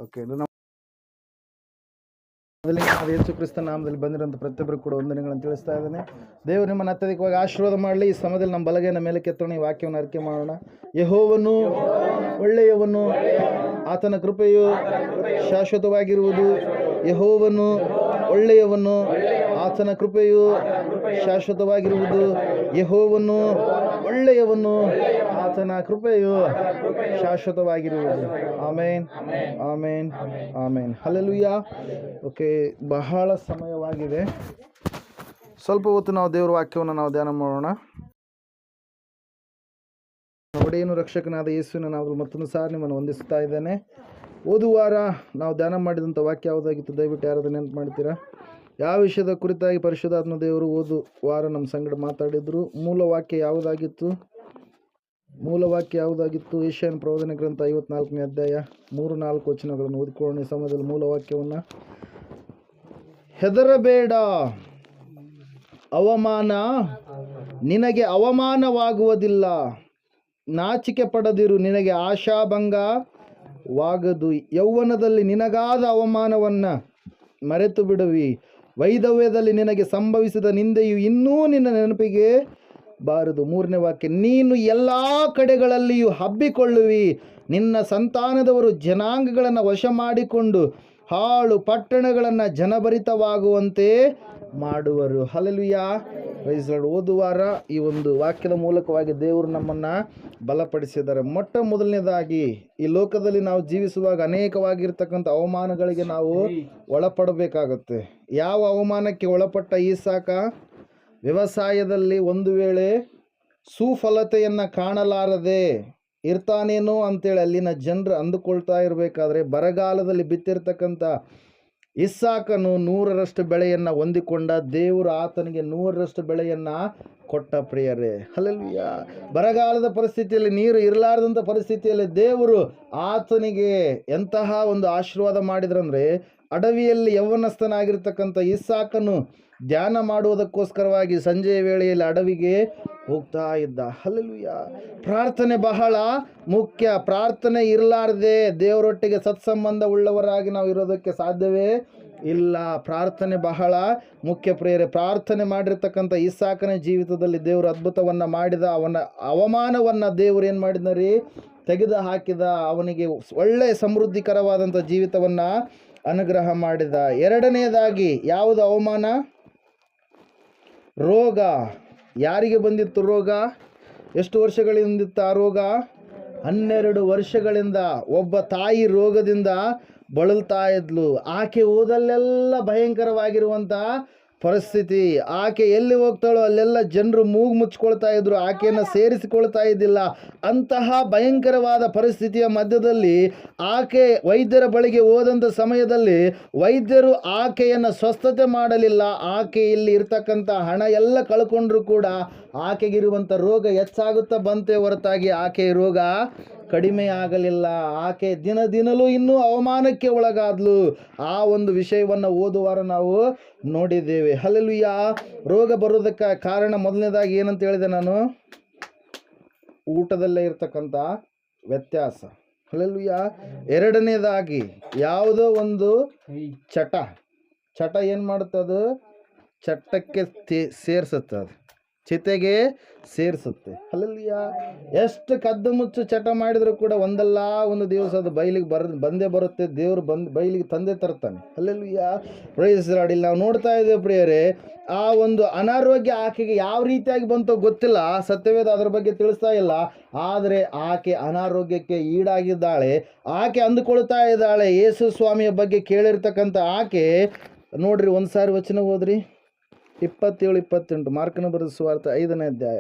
Okay, Yesu Krista ನಾಮದಲ್ಲಿ ಬಂದಿರೋಂಥ ಪ್ರತಿಯೊಬ್ಬರು ಕೂಡ ವಂದನೆಗಳನ್ನು ತಿಳಿಸ್ತಾ ಇದ್ದೇನೆ. ದೇವರು ನಿಮ್ಮನ್ನು ಅತ್ಯಧಿಕವಾಗಿ ಆಶೀರ್ವಾದ ಮಾಡಲಿ. ಈ ಸಮಯದಲ್ಲಿ ನಮ್ಮ ಬಲಗೈನ ಮೇಲೆ ಕೆತ್ತೋಣ, ಈ ವಾಕ್ಯವನ್ನು ಅರಿಕೆ ಮಾಡೋಣ. ಯೆಹೋವನು ಒಳ್ಳೆಯವನು, ಆತನ ಕೃಪೆಯು ಶಾಶ್ವತವಾಗಿರುವುದು. ಯೆಹೋವನು ಒಳ್ಳೆಯವನು, ಆತನ ಕೃಪೆಯು ಶಾಶ್ವತವಾಗಿರುವುದು. ಯೆಹೋವನು ಒಳ್ಳೆಯವನು, ಆತನ ಕೃಪೆಯು ಶಾಶ್ವತವಾಗಿರುವುದು. ಆಮೇನ್, ಆಮೇನ್, ಆಮೇನ್. ಹಲ್ಲೆಲೂಯಾ. ಓಕೆ, ಬಹಳ ಸಮಯವಾಗಿದೆ. ಸ್ವಲ್ಪ ಹೊತ್ತು ನಾವು ದೇವರ ವಾಕ್ಯವನ್ನು ನಾವು ಧ್ಯಾನ ಮಾಡೋಣ. ಒಡೆಯನು ರಕ್ಷಕನಾದ ಯೇಸುವಿನ ನಾಮದಲ್ಲಿ ಮತ್ತೊಂದು ಸಾರಿ ನಿಮ್ಮನ್ನು ವಂದಿಸ್ತಾ ಇದ್ದೇನೆ. ಓದುವಾರ ನಾವು ಧ್ಯಾನ ಮಾಡಿದಂಥ ವಾಕ್ಯ ಯಾವುದಾಗಿತ್ತು? ದಯವಿಟ್ಟು ಯಾರಾದ್ರೂ ನೆನಪು ಮಾಡ್ತೀರಾ? ಯಾವ ವಿಷಯದ ಕುರಿತಾಗಿ ಪರಿಶುದ್ಧಾತ್ಮ ದೇವರು ಓದು ವಾರ ನಮ್ಮ ಸಂಗಡ ಮಾತಾಡಿದ್ರು? ಮೂಲ ವಾಕ್ಯ ಯಾವುದಾಗಿತ್ತು? ಏಷ್ಯನ್ ಪ್ರವಾದನೆ ಗ್ರಂಥ 54ನೇ ಅಧ್ಯಾಯ 3-4 ವಚನಗಳನ್ನು ಓದಿಕೊಳ್ಳೋಣ ಈ ಸಮಯದಲ್ಲಿ. ಮೂಲ ವಾಕ್ಯವನ್ನು: ಹೆದರಬೇಡ, ಅವಮಾನ ನಿನಗೆ ಅವಮಾನವಾಗುವುದಿಲ್ಲ. ನಾಚಿಕೆ ಪಡದಿರು, ನಿನಗೆ ಆಶಾಭಂಗವಾಗದು. ಯೌವನದಲ್ಲಿ ನಿನಗಾದ ಅವಮಾನವನ್ನು ಮರೆತು ಬಿಡುವಿ. ವೈಧವ್ಯದಲ್ಲಿ ನಿನಗೆ ಸಂಭವಿಸಿದ ನಿಂದೆಯು ಇನ್ನೂ ನಿನ್ನ ನೆನಪಿಗೆ ಬಾರದು. 3ನೇ ವಾಕ್ಯ: ನೀನು ಎಲ್ಲ ಕಡೆಗಳಲ್ಲಿಯೂ ಹಬ್ಬಿಕೊಳ್ಳುವಿ. ನಿನ್ನ ಸಂತಾನದವರು ಜನಾಂಗಗಳನ್ನು ವಶ ಮಾಡಿಕೊಂಡು ಹಾಳು ಪಟ್ಟಣಗಳನ್ನು ಜನಭರಿತವಾಗುವಂತೆ ಮಾಡುವರು. ಹಲ್ಲೆಲೂಯಾ. Praise lord. ಓದುವಾರ ಈ ಒಂದು ವಾಕ್ಯದ ಮೂಲಕವಾಗಿ ದೇವರು ನಮ್ಮನ್ನು ಬಲಪಡಿಸಿದ್ದಾರೆ. ಮೊಟ್ಟ ಮೊದಲನೇದಾಗಿ, ಈ ಲೋಕದಲ್ಲಿ ನಾವು ಜೀವಿಸುವಾಗ ಅನೇಕವಾಗಿರ್ತಕ್ಕಂಥ ಅವಮಾನಗಳಿಗೆ ನಾವು ಒಳಪಡಬೇಕಾಗತ್ತೆ. ಯಾವ ಅವಮಾನಕ್ಕೆ ಒಳಪಟ್ಟ ಈಸಾಕ? ವ್ಯವಸಾಯದಲ್ಲಿ ಒಂದು ವೇಳೆ ಸುಫಲತೆಯನ್ನು ಕಾಣಲಾರದೆ ಇರ್ತಾನೇನೋ ಅಂತೇಳಿ ಅಲ್ಲಿನ ಜನರು ಅಂದುಕೊಳ್ತಾ ಇರಬೇಕಾದ್ರೆ, ಬರಗಾಲದಲ್ಲಿ ಬಿತ್ತಿರ್ತಕ್ಕಂಥ ಇಸ್ಸಾಕನು 100ರಷ್ಟು ಬೆಳೆಯನ್ನು ಹೊಂದಿಕೊಂಡ. ದೇವರು ಆತನಿಗೆ 100ರಷ್ಟು ಬೆಳೆಯನ್ನು ಕೊಟ್ಟ. ಪ್ರಿಯರೇ, ಹಲ್ಲೆಲೂಯಾ. ಬರಗಾಲದ ಪರಿಸ್ಥಿತಿಯಲ್ಲಿ, ನೀರು ಇರಲಾರ್ದಂಥ ಪರಿಸ್ಥಿತಿಯಲ್ಲಿ ದೇವರು ಆತನಿಗೆ ಎಂತಹ ಒಂದು ಆಶೀರ್ವಾದ ಮಾಡಿದ್ರಂದರೆ, ಅಡವಿಯಲ್ಲಿ ಯೌವನಸ್ಥನಾಗಿರ್ತಕ್ಕಂಥ ಇಸ್ಸಾಕನು ಧ್ಯಾನ ಮಾಡುವುದಕ್ಕೋಸ್ಕರವಾಗಿ ಸಂಜೆಯ ವೇಳೆಯಲ್ಲಿ ಅಡವಿಗೆ ಹೋಗ್ತಾ ಇದ್ದ. ಹಲ್ಲೆಲೂಯಾ. ಪ್ರಾರ್ಥನೆ ಬಹಳ ಮುಖ್ಯ. ಪ್ರಾರ್ಥನೆ ಇರಲಾರ್ದೆ ದೇವರೊಟ್ಟಿಗೆ ಸತ್ಸಂಬಂಧ ಉಳ್ಳವರಾಗಿ ನಾವು ಇರೋದಕ್ಕೆ ಸಾಧ್ಯವೇ ಇಲ್ಲ. ಪ್ರಾರ್ಥನೆ ಬಹಳ ಮುಖ್ಯ ಪ್ರಿಯರೇ. ಪ್ರಾರ್ಥನೆ ಮಾಡಿರ್ತಕ್ಕಂಥ ಇಸ್ಸಾಕನ ಜೀವಿತದಲ್ಲಿ ದೇವರು ಅದ್ಭುತವನ್ನು ಮಾಡಿದ. ಅವನ ಅವಮಾನವನ್ನು ದೇವರು ಏನು ಮಾಡಿದ ರೀ? ತೆಗೆದು ಹಾಕಿದ. ಅವನಿಗೆ ಒಳ್ಳೆಯ ಸಮೃದ್ಧಿಕರವಾದಂಥ ಜೀವಿತವನ್ನು ಅನುಗ್ರಹ ಮಾಡಿದ. ಎರಡನೆಯದಾಗಿ ಯಾವುದು ಅವಮಾನ? ರೋಗ. ಯಾರಿಗೆ ಬಂದಿತ್ತು ರೋಗ? ಎಷ್ಟು ವರ್ಷಗಳಿಂದಿತ್ತು ಆ ರೋಗ? 12 ವರ್ಷಗಳಿಂದ ಒಬ್ಬ ತಾಯಿ ರೋಗದಿಂದ ಬಳಲ್ತಾ ಇದ್ಲು. ಆಕೆ ಹೋದಲ್ಲೆಲ್ಲ ಭಯಂಕರವಾಗಿರುವಂಥ ಪರಿಸ್ಥಿತಿ. ಆಕೆ ಎಲ್ಲಿ ಹೋಗ್ತಾಳೋ ಅಲ್ಲೆಲ್ಲ ಜನರು ಮೂಗು ಮುಚ್ಕೊಳ್ತಾ ಇದ್ರು, ಆಕೆಯನ್ನು ಸೇರಿಸಿಕೊಳ್ತಾ ಇದ್ದಿಲ್ಲ. ಅಂತಹ ಭಯಂಕರವಾದ ಪರಿಸ್ಥಿತಿಯ ಮಧ್ಯದಲ್ಲಿ ಆಕೆ ವೈದ್ಯರ ಬಳಿಗೆ ಹೋದಂಥ ಸಮಯದಲ್ಲಿ ವೈದ್ಯರು ಆಕೆಯನ್ನು ಸ್ವಸ್ಥತೆ ಮಾಡಲಿಲ್ಲ. ಆಕೆಯಲ್ಲಿ ಇರ್ತಕ್ಕಂಥ ಹಣ ಎಲ್ಲ ಕಳ್ಕೊಂಡ್ರು ಕೂಡ ಆಕೆಗಿರುವಂಥ ರೋಗ ಹೆಚ್ಚಾಗುತ್ತಾ ಬಂತೆ ಹೊರತಾಗಿ ಆಕೆಯ ರೋಗ ಕಡಿಮೆ ಆಗಲಿಲ್ಲ. ಆಕೆ ದಿನದಿನಲೂ ಇನ್ನೂ ಅವಮಾನಕ್ಕೆ ಒಳಗಾದ್ಲು. ಆ ಒಂದು ವಿಷಯವನ್ನು ಓದುವಾರ ನಾವು ನೋಡಿದ್ದೇವೆ. ಹಲ್ಲೆಲೂಯಾ. ರೋಗ ಬರೋದಕ್ಕೆ ಕಾರಣ ಮೊದಲನೇದಾಗಿ ಏನಂತ ಹೇಳಿದೆ ನಾನು? ಊಟದಲ್ಲೇ ಇರ್ತಕ್ಕಂಥ ವ್ಯತ್ಯಾಸ. ಹಲ್ಲೆಲೂಯಾ. ಎರಡನೇದಾಗಿ ಯಾವುದೋ ಒಂದು ಚಟ ಏನು ಮಾಡುತ್ತದು? ಚಟ್ಟಕ್ಕೆ ಸೇರಿಸುತ್ತೆ, ಚಿತೆಗೆ ಸೇರಿಸುತ್ತೆ. ಹಲ್ಲೆಲೂಯಾ. ಎಷ್ಟು ಕದ್ದು ಮುಚ್ಚು ಚಟ ಮಾಡಿದರೂ ಕೂಡ ಒಂದಲ್ಲ ಒಂದು ದಿವಸ ಅದು ಬಯಲಿಗೆ ಬಂದೇ ಬರುತ್ತೆ. ದೇವರು ಬಯಲಿಗೆ ತಂದೆ ತರ್ತಾನೆ. ಹಲ್ಲೆಲೂಯಾ. Praise Lord. ಇಲ್ಲಿ ನಾವು ನೋಡ್ತಾ ಇದ್ದೇವೆ ಪ್ರಿಯರೇ, ಆ ಒಂದು ಅನಾರೋಗ್ಯ ಆಕೆಗೆ ಯಾವ ರೀತಿಯಾಗಿ ಬಂತೋ ಗೊತ್ತಿಲ್ಲ. ಸತ್ಯವೇದ ಅದರ ಬಗ್ಗೆ ತಿಳಿಸ್ತಾ ಇಲ್ಲ. ಆದರೆ ಆಕೆ ಅನಾರೋಗ್ಯಕ್ಕೆ ಈಡಾಗಿದ್ದಾಳೆ. ಆಕೆ ಅಂದುಕೊಳ್ತಾ ಇದ್ದಾಳೆ ಯೇಸು ಸ್ವಾಮಿಯ ಬಗ್ಗೆ ಕೇಳಿರ್ತಕ್ಕಂಥ ಆಕೆ. ನೋಡ್ರಿ, ಒಂದು ಸಾರಿ ವಚನ ಓದ್ರಿ. 27-28 ಮಾರ್ಕನ ಬರೆದ ಸುವಾರ್ತೆ 5ನೇ ಅಧ್ಯಾಯ.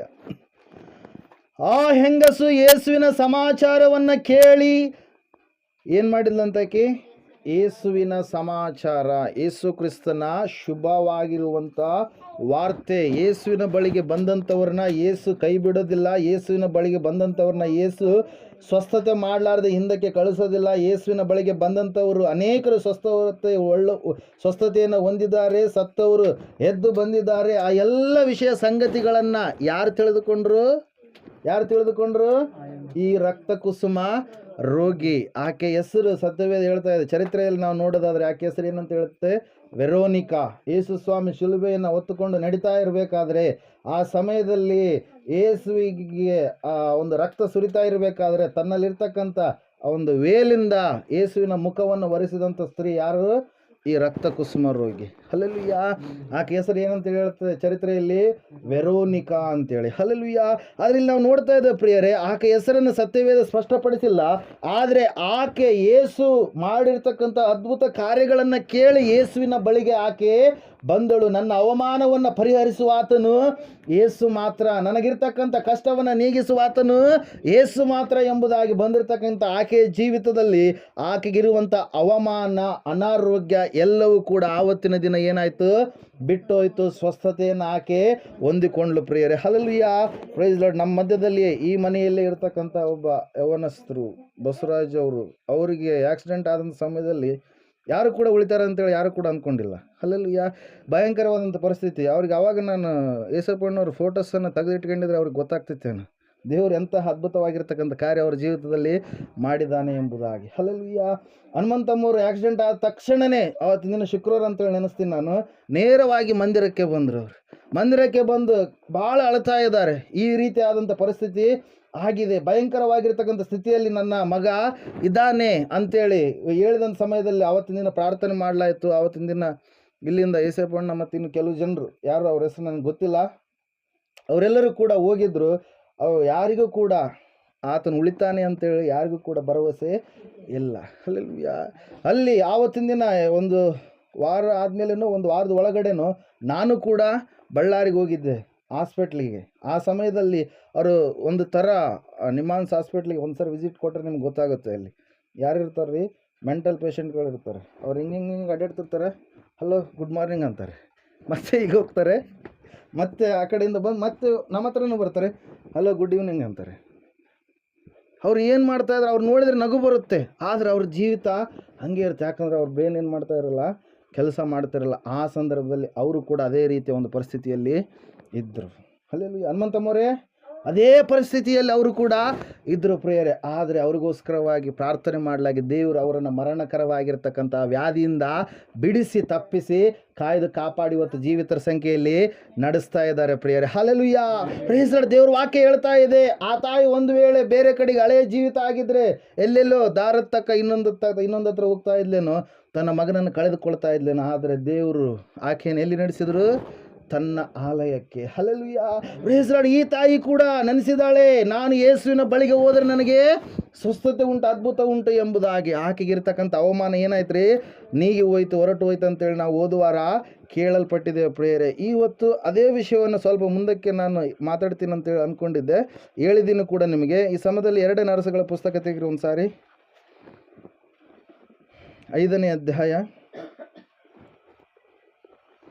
ಆ ಹೆಂಗಸು ಯೇಸುವಿನ ಸಮಾಚಾರವನ್ನು ಕೇಳಿ ಏನು ಮಾಡಿದ್ಲಂತಾಕಿ? ಯೇಸುವಿನ ಸಮಾಚಾರ, ಯೇಸು ಕ್ರಿಸ್ತನ ಶುಭವಾಗಿರುವಂಥ ವಾರ್ತೆ. ಯೇಸುವಿನ ಬಳಿಗೆ ಬಂದಂಥವ್ರನ್ನ ಯೇಸು ಕೈ ಬಿಡೋದಿಲ್ಲ. ಯೇಸುವಿನ ಬಳಿಗೆ ಬಂದಂಥವ್ರನ್ನ ಯೇಸು ಸ್ವಸ್ಥತೆ ಮಾಡಲಾರ್ದೆ ಹಿಂದಕ್ಕೆ ಕಳಿಸೋದಿಲ್ಲ. ಯೇಸುವಿನ ಬಳಿಗೆ ಬಂದಂಥವರು ಅನೇಕರು ಸ್ವಸ್ಥತೆಯನ್ನು ಹೊಂದಿದ್ದಾರೆ, ಸತ್ತವರು ಎದ್ದು ಬಂದಿದ್ದಾರೆ. ಆ ಎಲ್ಲ ವಿಷಯ ಸಂಗತಿಗಳನ್ನು ಯಾರು ತಿಳಿದುಕೊಂಡ್ರು? ಈ ರಕ್ತ ಕುಸುಮ ರೋಗಿ. ಆಕೆ ಹೆಸರು ಸತ್ಯವೇದ ಹೇಳ್ತಾ ಇದೆ, ಚರಿತ್ರೆಯಲ್ಲಿ ನಾವು ನೋಡೋದಾದ್ರೆ ಆಕೆ ಹೆಸರು ಏನಂತ ಹೇಳುತ್ತೆ, ವೆರೋನಿಕಾ. ಯೇಸು ಸ್ವಾಮಿ ಶಿಲುಬೆಯನ್ನು ಹೊತ್ತುಕೊಂಡು ನಡೀತಾ ಇರಬೇಕಾದ್ರೆ ಆ ಸಮಯದಲ್ಲಿ ಯೇಸುವಿಗೆ ಒಂದು ರಕ್ತ ಸುರಿತಾ ಇರಬೇಕಾದ್ರೆ ತನ್ನಲ್ಲಿರ್ತಕ್ಕಂಥ ಒಂದು ವೇಲಿಂದ ಯೇಸುವಿನ ಮುಖವನ್ನು ಒರೆಸಿದಂಥ ಸ್ತ್ರೀ ಯಾರು? ಈ ರಕ್ತ ಕುಸುಮ ರೋಗಿ. ಹಲ್ಲೆಲೂಯ. ಆಕೆ ಹೆಸರು ಏನಂತ ಹೇಳ್ತದೆ ಚರಿತ್ರೆಯಲ್ಲಿ? ವೆರೋನಿಕಾ ಅಂತೇಳಿ. ಹಲ್ಲೆಲೂಯ. ಆದ್ರೆ ಇಲ್ಲಿ ನಾವು ನೋಡ್ತಾ ಇದ್ದೇವೆ ಪ್ರಿಯರೇ, ಆಕೆ ಹೆಸರನ್ನು ಸತ್ಯವೇದ ಸ್ಪಷ್ಟಪಡಿಸಿಲ್ಲ. ಆದರೆ ಆಕೆ ಯೇಸು ಮಾಡಿರ್ತಕ್ಕಂಥ ಅದ್ಭುತ ಕಾರ್ಯಗಳನ್ನು ಕೇಳಿ ಯೇಸುವಿನ ಬಳಿಗೆ ಆಕೆ ಬಂದಳು. ನನ್ನ ಅವಮಾನವನ್ನು ಪರಿಹರಿಸುವಾತನು ಯೇಸು ಮಾತ್ರ, ನನಗಿರ್ತಕ್ಕಂಥ ಕಷ್ಟವನ್ನು ನೀಗಿಸುವಾತನು ಯೇಸು ಮಾತ್ರ ಎಂಬುದಾಗಿ ಬಂದಿರತಕ್ಕಂಥ ಆಕೆಯ ಜೀವಿತದಲ್ಲಿ ಆಕೆಗಿರುವಂಥ ಅವಮಾನ, ಅನಾರೋಗ್ಯ ಎಲ್ಲವೂ ಕೂಡ ಆವತ್ತಿನ ದಿನ ಏನಾಯಿತು? ಬಿಟ್ಟೋಯ್ತು. ಸ್ವಸ್ಥತೆಯನ್ನು ಆಕೆ ಹೊಂದಿಕೊಂಡ್ಲು ಪ್ರಿಯರೇ. ಹಲ್ಲೆಲೂಯಾ. Praise Lord. ನಮ್ಮ ಮಧ್ಯದಲ್ಲಿ ಈ ಮನೆಯಲ್ಲೇ ಇರ್ತಕ್ಕಂಥ ಒಬ್ಬ ಯವನಸ್ಥರು ಬಸವರಾಜ್ ಅವರು, ಅವರಿಗೆ ಆಕ್ಸಿಡೆಂಟ್ ಆದಂಥ ಸಮಯದಲ್ಲಿ ಯಾರು ಕೂಡ ಉಳಿತಾರೆ ಅಂತೇಳಿ ಯಾರು ಕೂಡ ಅಂದ್ಕೊಂಡಿಲ್ಲ. ಹಲ್ಲೆಲೂಯಾ. ಭಯಂಕರವಾದಂಥ ಪರಿಸ್ಥಿತಿ. ಅವ್ರಿಗೆ ಆವಾಗ ನಾನು ಯೇಸಪ್ಪಣ್ಣವ್ರ ಫೋಟೋಸನ್ನು ತೆಗೆದಿಟ್ಕೊಂಡಿದ್ರೆ ಅವ್ರಿಗೆ ಗೊತ್ತಾಗ್ತಿತ್ತೇನು ದೇವರು ಎಂತಹ ಅದ್ಭುತವಾಗಿರ್ತಕ್ಕಂಥ ಕಾರ್ಯ ಅವರ ಜೀವಿತದಲ್ಲಿ ಮಾಡಿದ್ದಾನೆ ಎಂಬುದಾಗಿ. ಹಲ್ಲೆಲೂಯಾ. ಹನುಮಂತಮ್ಮವರು ಆಕ್ಸಿಡೆಂಟ್ ಆದ ತಕ್ಷಣವೇ ಅವತ್ತಿನ ದಿನ ಶುಕ್ರವಾರ ಅಂತೇಳಿ ನೆನೆಸ್ತೀನಿ ನಾನು, ನೇರವಾಗಿ ಮಂದಿರಕ್ಕೆ ಬಂದರು. ಅವರು ಮಂದಿರಕ್ಕೆ ಬಂದು ಭಾಳ ಅಳ್ತಾ ಇದ್ದಾರೆ. ಈ ರೀತಿ ಆದಂಥ ಪರಿಸ್ಥಿತಿ ಆಗಿದೆ, ಭಯಂಕರವಾಗಿರ್ತಕ್ಕಂಥ ಸ್ಥಿತಿಯಲ್ಲಿ ನನ್ನ ಮಗ ಇದ್ದಾನೆ ಅಂತೇಳಿ ಹೇಳಿದಂಥ ಸಮಯದಲ್ಲಿ ಆವತ್ತಿನ ದಿನ ಪ್ರಾರ್ಥನೆ ಮಾಡಲಾಯಿತು. ಆವತ್ತಿನ ದಿನ ಇಲ್ಲಿಂದ ಯೇಸಪ್ಪಣ್ಣ ಮತ್ತು ಇನ್ನು ಕೆಲವು ಜನರು, ಯಾರು ಅವ್ರ ಹೆಸರು ನನಗೆ ಗೊತ್ತಿಲ್ಲ, ಅವರೆಲ್ಲರೂ ಕೂಡ ಹೋಗಿದ್ರು. ಯಾರಿಗೂ ಕೂಡ ಆತನು ಉಳಿತಾನೆ ಅಂತೇಳಿ ಯಾರಿಗೂ ಕೂಡ ಭರವಸೆ ಇಲ್ಲ. ಅಲ್ಲಿ ಆವತ್ತಿನ ದಿನ ಒಂದು ವಾರ ಆದಮೇಲೇನೋ, ಒಂದು ವಾರದ ಒಳಗಡೆನೋ ನಾನು ಕೂಡ ಬಳ್ಳಾರಿಗೆ ಹೋಗಿದ್ದೆ ಹಾಸ್ಪಿಟ್ಲಿಗೆ. ಆ ಸಮಯದಲ್ಲಿ ಅವರು ಒಂದು ಥರ ನಿಮಾನ್ಸ್ ಹಾಸ್ಪಿಟ್ಲಿಗೆ ಒಂದು ಸರಿ ವಿಸಿಟ್ ಕೊಟ್ಟರೆ ನಿಮ್ಗೆ ಗೊತ್ತಾಗುತ್ತೆ. ಅಲ್ಲಿ ಯಾರು ಇರ್ತಾರೆ ರೀ? ಮೆಂಟಲ್ ಪೇಷಂಟ್ಗಳು ಇರ್ತಾರೆ. ಅವ್ರು ಹಿಂಗೆ ಅಡ್ಡಾಡ್ತಿರ್ತಾರೆ, ಹಲೋ ಗುಡ್ ಮಾರ್ನಿಂಗ್ ಅಂತಾರೆ, ಮತ್ತೆ ಈಗ ಹೋಗ್ತಾರೆ, ಮತ್ತೆ ಆ ಕಡೆಯಿಂದ ಬಂದು ಮತ್ತೆ ನಮ್ಮ ಹತ್ರನೂ ಬರ್ತಾರೆ, ಹಲೋ ಗುಡ್ ಈವ್ನಿಂಗ್ ಅಂತಾರೆ. ಅವ್ರು ಏನು ಮಾಡ್ತಾಯಿದ್ರು ಅವ್ರು ನೋಡಿದ್ರೆ ನಗು ಬರುತ್ತೆ, ಆದರೆ ಅವ್ರ ಜೀವಿತ ಹಂಗೆ ಇರುತ್ತೆ. ಯಾಕಂದರೆ ಅವ್ರ ಬ್ರೇನ್ ಏನು ಮಾಡ್ತಾ ಇರಲ್ಲ, ಕೆಲಸ ಮಾಡ್ತಿರಲ್ಲ. ಆ ಸಂದರ್ಭದಲ್ಲಿ ಅವರು ಕೂಡ ಅದೇ ರೀತಿಯ ಒಂದು ಪರಿಸ್ಥಿತಿಯಲ್ಲಿ ಇದ್ದರು. ಹಲ್ಲೆಲೂಯಾ. ಹನುಮಂತಮ್ಮವರೇ ಅದೇ ಪರಿಸ್ಥಿತಿಯಲ್ಲಿ ಅವರು ಕೂಡ ಇದ್ದರು ಪ್ರಿಯರೇ. ಆದರೆ ಅವ್ರಿಗೋಸ್ಕರವಾಗಿ ಪ್ರಾರ್ಥನೆ ಮಾಡಲಾಗಿ ದೇವರು ಅವರನ್ನು ಮರಣಕರವಾಗಿರ್ತಕ್ಕಂಥ ವ್ಯಾಧಿಯಿಂದ ಬಿಡಿಸಿ ತಪ್ಪಿಸಿ ಕಾಯ್ದು ಕಾಪಾಡಿ ಇವತ್ತು ಜೀವಿತರ ಸಂಖ್ಯೆಯಲ್ಲಿ ನಡೆಸ್ತಾ ಇದ್ದಾರೆ ಪ್ರಿಯರೇ. ಹಲ್ಲೆಲೂಯಾ. Praise Lord. ದೇವ್ರ ವಾಕ್ಯ ಹೇಳ್ತಾ ಇದೆ, ಆ ತಾಯಿ ಒಂದು ವೇಳೆ ಬೇರೆ ಕಡೆಗೆ ಹಳೆಯ ಜೀವಿತ ಆಗಿದ್ರೆ ಎಲ್ಲೆಲ್ಲೋ ದಾರದ ತಕ್ಕ ಇನ್ನೊಂದು ಹತ್ರ ಹೋಗ್ತಾ ಇದ್ಲೇನೋ, ತನ್ನ ಮಗನನ್ನು ಕಳೆದುಕೊಳ್ತಾ ಇದ್ಲೇನೋ. ಆದರೆ ದೇವರು ಆಕೆಯನ್ನು ಎಲ್ಲಿ ನಡೆಸಿದ್ರು? ತನ್ನ ಆಲಯಕ್ಕೆ. ಹಲ್ಲೆಲೂಯಾ. Praise Lord. ಈ ತಾಯಿ ಕೂಡ ನೆನೆಸಿದಾಳೆ, ನಾನು ಯೇಸುವಿನ ಬಳಿಗೆ ಹೋದರೆ ನನಗೆ ಸ್ವಸ್ಥತೆ ಉಂಟು, ಅದ್ಭುತ ಉಂಟು ಎಂಬುದಾಗಿ. ಆಕೆಗಿರ್ತಕ್ಕಂಥ ಅವಮಾನ ಏನಾಯ್ತು ರೀ? ನೀಗಿ ಹೋಯ್ತು, ಹೊರಟು ಹೋಯ್ತು ಅಂತೇಳಿ ನಾವು ಹೋದುವಾರ ಕೇಳಲ್ಪಟ್ಟಿದ್ದೇವೆ ಪ್ರಿಯರೇ. ಇವತ್ತು ಅದೇ ವಿಷಯವನ್ನು ಸ್ವಲ್ಪ ಮುಂದಕ್ಕೆ ನಾನು ಮಾತಾಡ್ತೀನಿ ಅಂತೇಳಿ ಅಂದ್ಕೊಂಡಿದ್ದೆ, ಹೇಳಿದ್ದೀನಿ ಕೂಡ ನಿಮಗೆ. ಈ ಸಮಯದಲ್ಲಿ 2 ಅರಸುಗಳ ಪುಸ್ತಕ ತೆಗೆರಿ ಒಂದು ಸಾರಿ, 5ನೇ ಅಧ್ಯಾಯ,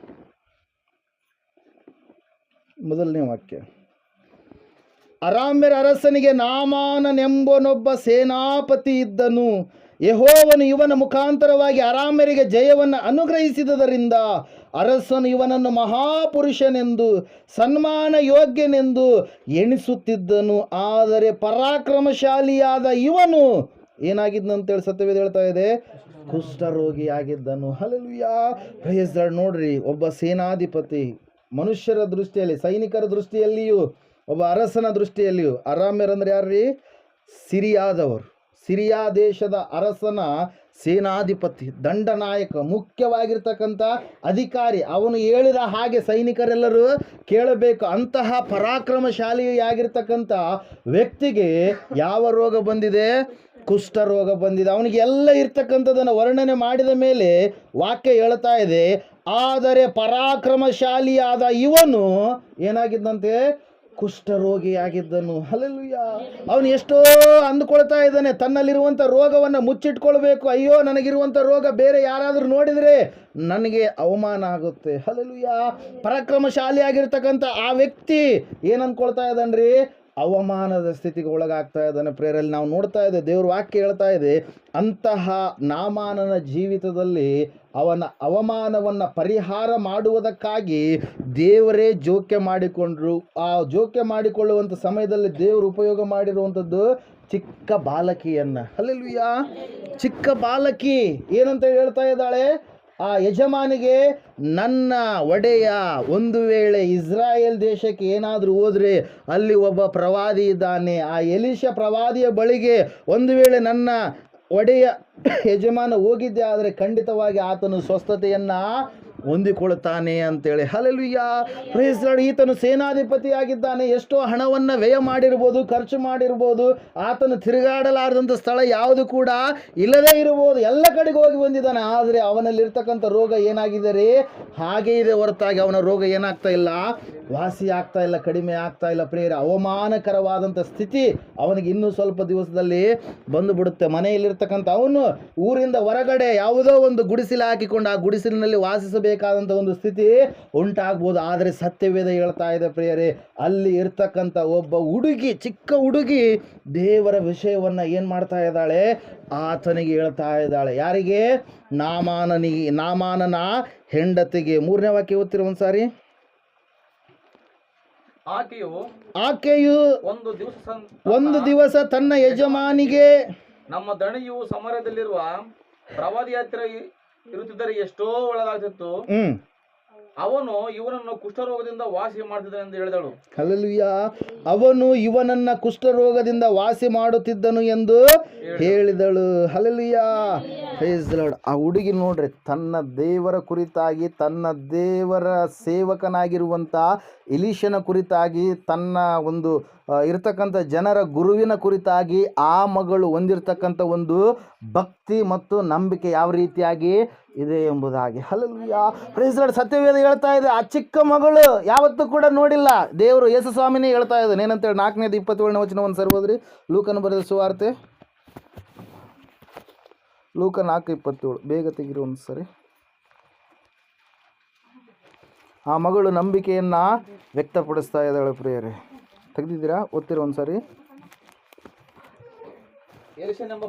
1ನೇ ವಾಕ್ಯ. ಅರಾಮ್ಯರ ಅರಸನಿಗೆ ನಾಮಾನನೆಂಬನೊಬ್ಬ ಸೇನಾಪತಿ ಇದ್ದನು. ಯೆಹೋವನು ಇವನ ಮುಖಾಂತರವಾಗಿ ಅರಾಮ್ಯರಿಗೆ ಜಯವನ್ನು ಅನುಗ್ರಹಿಸಿದ್ದರಿಂದ ಅರಸನು ಇವನನ್ನು ಮಹಾಪುರುಷನೆಂದು ಸನ್ಮಾನ ಯೋಗ್ಯನೆಂದು ಎಣಿಸುತ್ತಿದ್ದನು. ಆದರೆ ಪರಾಕ್ರಮಶಾಲಿಯಾದ ಇವನು ಏನಾಗಿದ್ದನಂತೇಳಿ ಸತ್ಯವೇದ ಹೇಳ್ತಾ ಇದೆ, ಕುಷ್ಠರೋಗಿಯಾಗಿದ್ದನು. ಹಲ್ಲೆಲೂಯಾ. Praise the Lord. ನೋಡ್ರಿ, ಒಬ್ಬ ಸೇನಾಧಿಪತಿ, ಮನುಷ್ಯರ ದೃಷ್ಟಿಯಲ್ಲಿ, ಸೈನಿಕರ ದೃಷ್ಟಿಯಲ್ಲಿಯೂ, ಒಬ್ಬ ಅರಸನ ದೃಷ್ಟಿಯಲ್ಲಿಯೂ. ಅರಾಮ್ಯರಂದ್ರೆ ಯಾರ್ರೀ? ಸಿರಿಯಾದವರು. ಸಿರಿಯಾ ದೇಶದ ಅರಸನ ಸೇನಾಧಿಪತಿ, ದಂಡನಾಯಕ, ಮುಖ್ಯವಾಗಿರ್ತಕ್ಕಂಥ ಅಧಿಕಾರಿ. ಅವನು ಹೇಳಿದ ಹಾಗೆ ಸೈನಿಕರೆಲ್ಲರೂ ಕೇಳಬೇಕು. ಅಂತಹ ಪರಾಕ್ರಮಶಾಲಿಯಾಗಿರ್ತಕ್ಕಂಥ ವ್ಯಕ್ತಿಗೆ ಯಾವ ರೋಗ ಬಂದಿದೆ? ಕುಷ್ಠರೋಗ ಬಂದಿದೆ. ಅವನಿಗೆ ಎಲ್ಲ ಇರ್ತಕ್ಕಂಥದ್ದನ್ನು ವರ್ಣನೆ ಮಾಡಿದ ಮೇಲೆ ವಾಕ್ಯ ಹೇಳ್ತಾ ಇದೆ, ಆದರೆ ಪರಾಕ್ರಮಶಾಲಿಯಾದ ಇವನು ಏನಾಗಿದ್ದಂತೆ? ಕುಷ್ಠರೋಗಿಯಾಗಿದ್ದನು. ಹಲ್ಲೆಲೂಯಾ. ಅವನು ಎಷ್ಟೋ ಅಂದುಕೊಳ್ತಾ ಇದ್ದಾನೆ, ತನ್ನಲ್ಲಿರುವಂಥ ರೋಗವನ್ನು ಮುಚ್ಚಿಟ್ಕೊಳ್ಬೇಕು. ಅಯ್ಯೋ, ನನಗಿರುವಂಥ ರೋಗ ಬೇರೆ ಯಾರಾದರೂ ನೋಡಿದರೆ ನನಗೆ ಅವಮಾನ ಆಗುತ್ತೆ. ಹಲ್ಲೆಲೂಯಾ. ಪರಾಕ್ರಮಶಾಲಿಯಾಗಿರ್ತಕ್ಕಂಥ ಆ ವ್ಯಕ್ತಿ ಏನು ಅಂದ್ಕೊಳ್ತಾ ಇದ್ದಾನ್ರಿ? ಅವಮಾನದ ಸ್ಥಿತಿಗೆ ಒಳಗಾಗ್ತಾ ಇದ್ದಾನೆ. ಪ್ರೇರಲ್ಲಿ ನಾವು ನೋಡ್ತಾ ಇದ್ದೇವೆ, ದೇವ್ರ ವಾಕ್ಯ ಹೇಳ್ತಾ ಇದೆ, ಅಂತಹ ನಾಮಾನನ ಜೀವಿತದಲ್ಲಿ ಅವನ ಅವಮಾನವನ್ನು ಪರಿಹಾರ ಮಾಡುವುದಕ್ಕಾಗಿ ದೇವರೇ ಜೋಕ್ಯ ಮಾಡಿಕೊಂಡ್ರು. ಆ ಜೋಕ್ಯ ಮಾಡಿಕೊಳ್ಳುವಂಥ ಸಮಯದಲ್ಲಿ ದೇವರು ಉಪಯೋಗ ಮಾಡಿರುವಂಥದ್ದು ಚಿಕ್ಕ ಬಾಲಕಿಯನ್ನು. ಹಲ್ಲೆಲೂಯಾ. ಚಿಕ್ಕ ಬಾಲಕಿ ಏನಂತ ಹೇಳ್ತಾ ಇದ್ದಾಳೆ, ಆ ಯಜಮಾನಿಗೆ, ನನ್ನ ಒಡೆಯ ಒಂದು ವೇಳೆ ಇಸ್ರಾಯೇಲ್ ದೇಶಕ್ಕೆ ಏನಾದರೂ ಹೋದರೆ ಅಲ್ಲಿ ಒಬ್ಬ ಪ್ರವಾದಿ ಇದ್ದಾನೆ, ಆ ಎಲೀಷ ಪ್ರವಾದಿಯ ಬಳಿಗೆ ಒಂದು ವೇಳೆ ನನ್ನ ಒಡೆಯ ಯಜಮಾನ ಹೋಗಿದ್ದೆ ಆದರೆ ಖಂಡಿತವಾಗಿ ಆತನು ಸ್ವಸ್ಥತೆಯನ್ನು ಹೊಂದಿಕೊಳ್ಳುತ್ತಾನೆ ಅಂತೇಳಿ. ಹಲ್ಲೆಲೂಯಾ. Praise Lord. ಈತನು ಸೇನಾಧಿಪತಿಯಾಗಿದ್ದಾನೆ, ಎಷ್ಟೋ ಹಣವನ್ನು ವ್ಯಯ ಮಾಡಿರ್ಬೋದು, ಖರ್ಚು ಮಾಡಿರ್ಬೋದು, ಆತನು ತಿರುಗಾಡಲಾರದಂಥ ಸ್ಥಳ ಯಾವುದು ಕೂಡ ಇಲ್ಲದೇ ಇರ್ಬೋದು, ಎಲ್ಲ ಕಡೆಗೆ ಹೋಗಿ ಬಂದಿದ್ದಾನೆ. ಆದರೆ ಅವನಲ್ಲಿರ್ತಕ್ಕಂಥ ರೋಗ ಏನಾಗಿದೆ ರೀ, ಹಾಗೇ ಇದೆ ಹೊರತಾಗಿ ಅವನ ರೋಗ ಏನಾಗ್ತಾ ಇಲ್ಲ, ವಾಸಿ ಆಗ್ತಾ ಇಲ್ಲ, ಕಡಿಮೆ ಆಗ್ತಾ ಇಲ್ಲ. ಪ್ರಿಯರೇ, ಅವಮಾನಕರವಾದಂಥ ಸ್ಥಿತಿ ಅವನಿಗೆ ಇನ್ನೂ ಸ್ವಲ್ಪ ದಿವಸದಲ್ಲಿ ಬಂದು ಬಿಡುತ್ತೆ. ಮನೆಯಲ್ಲಿರ್ತಕ್ಕಂಥ ಅವನು ಊರಿಂದ ಹೊರಗಡೆ ಯಾವುದೋ ಒಂದು ಗುಡಿಸಲು ಹಾಕಿಕೊಂಡು ಆ ಗುಡಿಸಲಿನಲ್ಲಿ ವಾಸಿಸಬೇಕಾದಂಥ ಒಂದು ಸ್ಥಿತಿ ಉಂಟಾಗ್ಬೋದು. ಆದರೆ ಸತ್ಯವೇದ ಹೇಳ್ತಾ ಇದೆ ಪ್ರಿಯರೇ, ಅಲ್ಲಿ ಇರ್ತಕ್ಕಂಥ ಒಬ್ಬ ಹುಡುಗಿ, ಚಿಕ್ಕ ಹುಡುಗಿ ದೇವರ ವಿಷಯವನ್ನು ಏನು ಮಾಡ್ತಾ ಇದ್ದಾಳೆ, ಆತನಿಗೆ ಹೇಳ್ತಾ ಇದ್ದಾಳೆ. ಯಾರಿಗೆ? ನಾಮಾನನ ಹೆಂಡತಿಗೆ. 3ನೇ ವಾಕ್ಯ ಓದ್ತಿರೋ ಒಂದ್ಸಾರಿ. ಆಕೆಯು ಒಂದು ದಿವಸ ತನ್ನ ಯಜಮಾನಿಗೆ, ನಮ್ಮ ದಣಿಯು ಸಮರದಲ್ಲಿರುವ ಪ್ರವಾದಿ ಹತ್ತಿರ ಇರುತ್ತಿದ್ದರೆ ಎಷ್ಟೋ ಒಳ್ಳೆದಾಗ್ತಿತ್ತು, ಅವನು ಇವನನ್ನು ಕುಷ್ಠರೋಗದಿಂದ ವಾಸಿ ಮಾಡ್ತಿದ್ದಾನೆ ಎಂದು ಹೇಳಿದಳು. ಹಲ್ಲೆಲೂಯಾ. ಅವನು ಇವನನ್ನ ಕುಷ್ಠರೋಗದಿಂದ ವಾಸಿ ಮಾಡುತ್ತಿದ್ದನು ಎಂದು ಹೇಳಿದಳು. ಹಲ್ಲೆಲೂಯಾ. Praise the Lord. ಆ ಹುಡುಗಿ ನೋಡ್ರಿ, ತನ್ನ ದೇವರ ಕುರಿತಾಗಿ, ತನ್ನ ದೇವರ ಸೇವಕನಾಗಿರುವಂಥ ಎಲೀಷನ ಕುರಿತಾಗಿ, ತನ್ನ ಒಂದು ಇರ್ತಕ್ಕಂಥ ಜನರ ಗುರುವಿನ ಕುರಿತಾಗಿ ಆ ಮಗಳು ಹೊಂದಿರತಕ್ಕಂಥ ಒಂದು ಭಕ್ತಿ ಮತ್ತು ನಂಬಿಕೆ ಯಾವ ರೀತಿಯಾಗಿ ಇದೆ ಎಂಬುದಾಗಿ. ಹಲ್ಲೆಲೂಯಾ. Praise the Lord. ಸತ್ಯವೇದ ಹೇಳ್ತಾ ಇದೆ, ಆ ಚಿಕ್ಕ ಮಗಳು ಯಾವತ್ತೂ ಕೂಡ ನೋಡಿಲ್ಲ. ದೇವರು ಯೇಸು ಸ್ವಾಮಿನೇ ಹೇಳ್ತಾ ಇದ್ದಾನೆ ಏನಂತೇಳಿ 4ನೇದು 27ನೇ ವಚನ ಒಂದು ಸರಿ ಹೋದ್ರಿ. ಲೂಕನ ಬರೆದ ಸುವಾರ್ತೆ, ಲೂಕ 4:27. ಬೇಗ ತೆಗಿರಿ ಒಂದು ಸರಿ. ಆ ಮಗಳು ನಂಬಿಕೆಯನ್ನು ವ್ಯಕ್ತಪಡಿಸ್ತಾ ಇದ್ದಾಳೆ ಪ್ರಿಯರೇ. ತೆಗೆದಿದ್ದೀರಾ? ಓದ್ತಿರೋ ಒಂದು ಸರಿ. ಎಲೀಷನೆಂಬ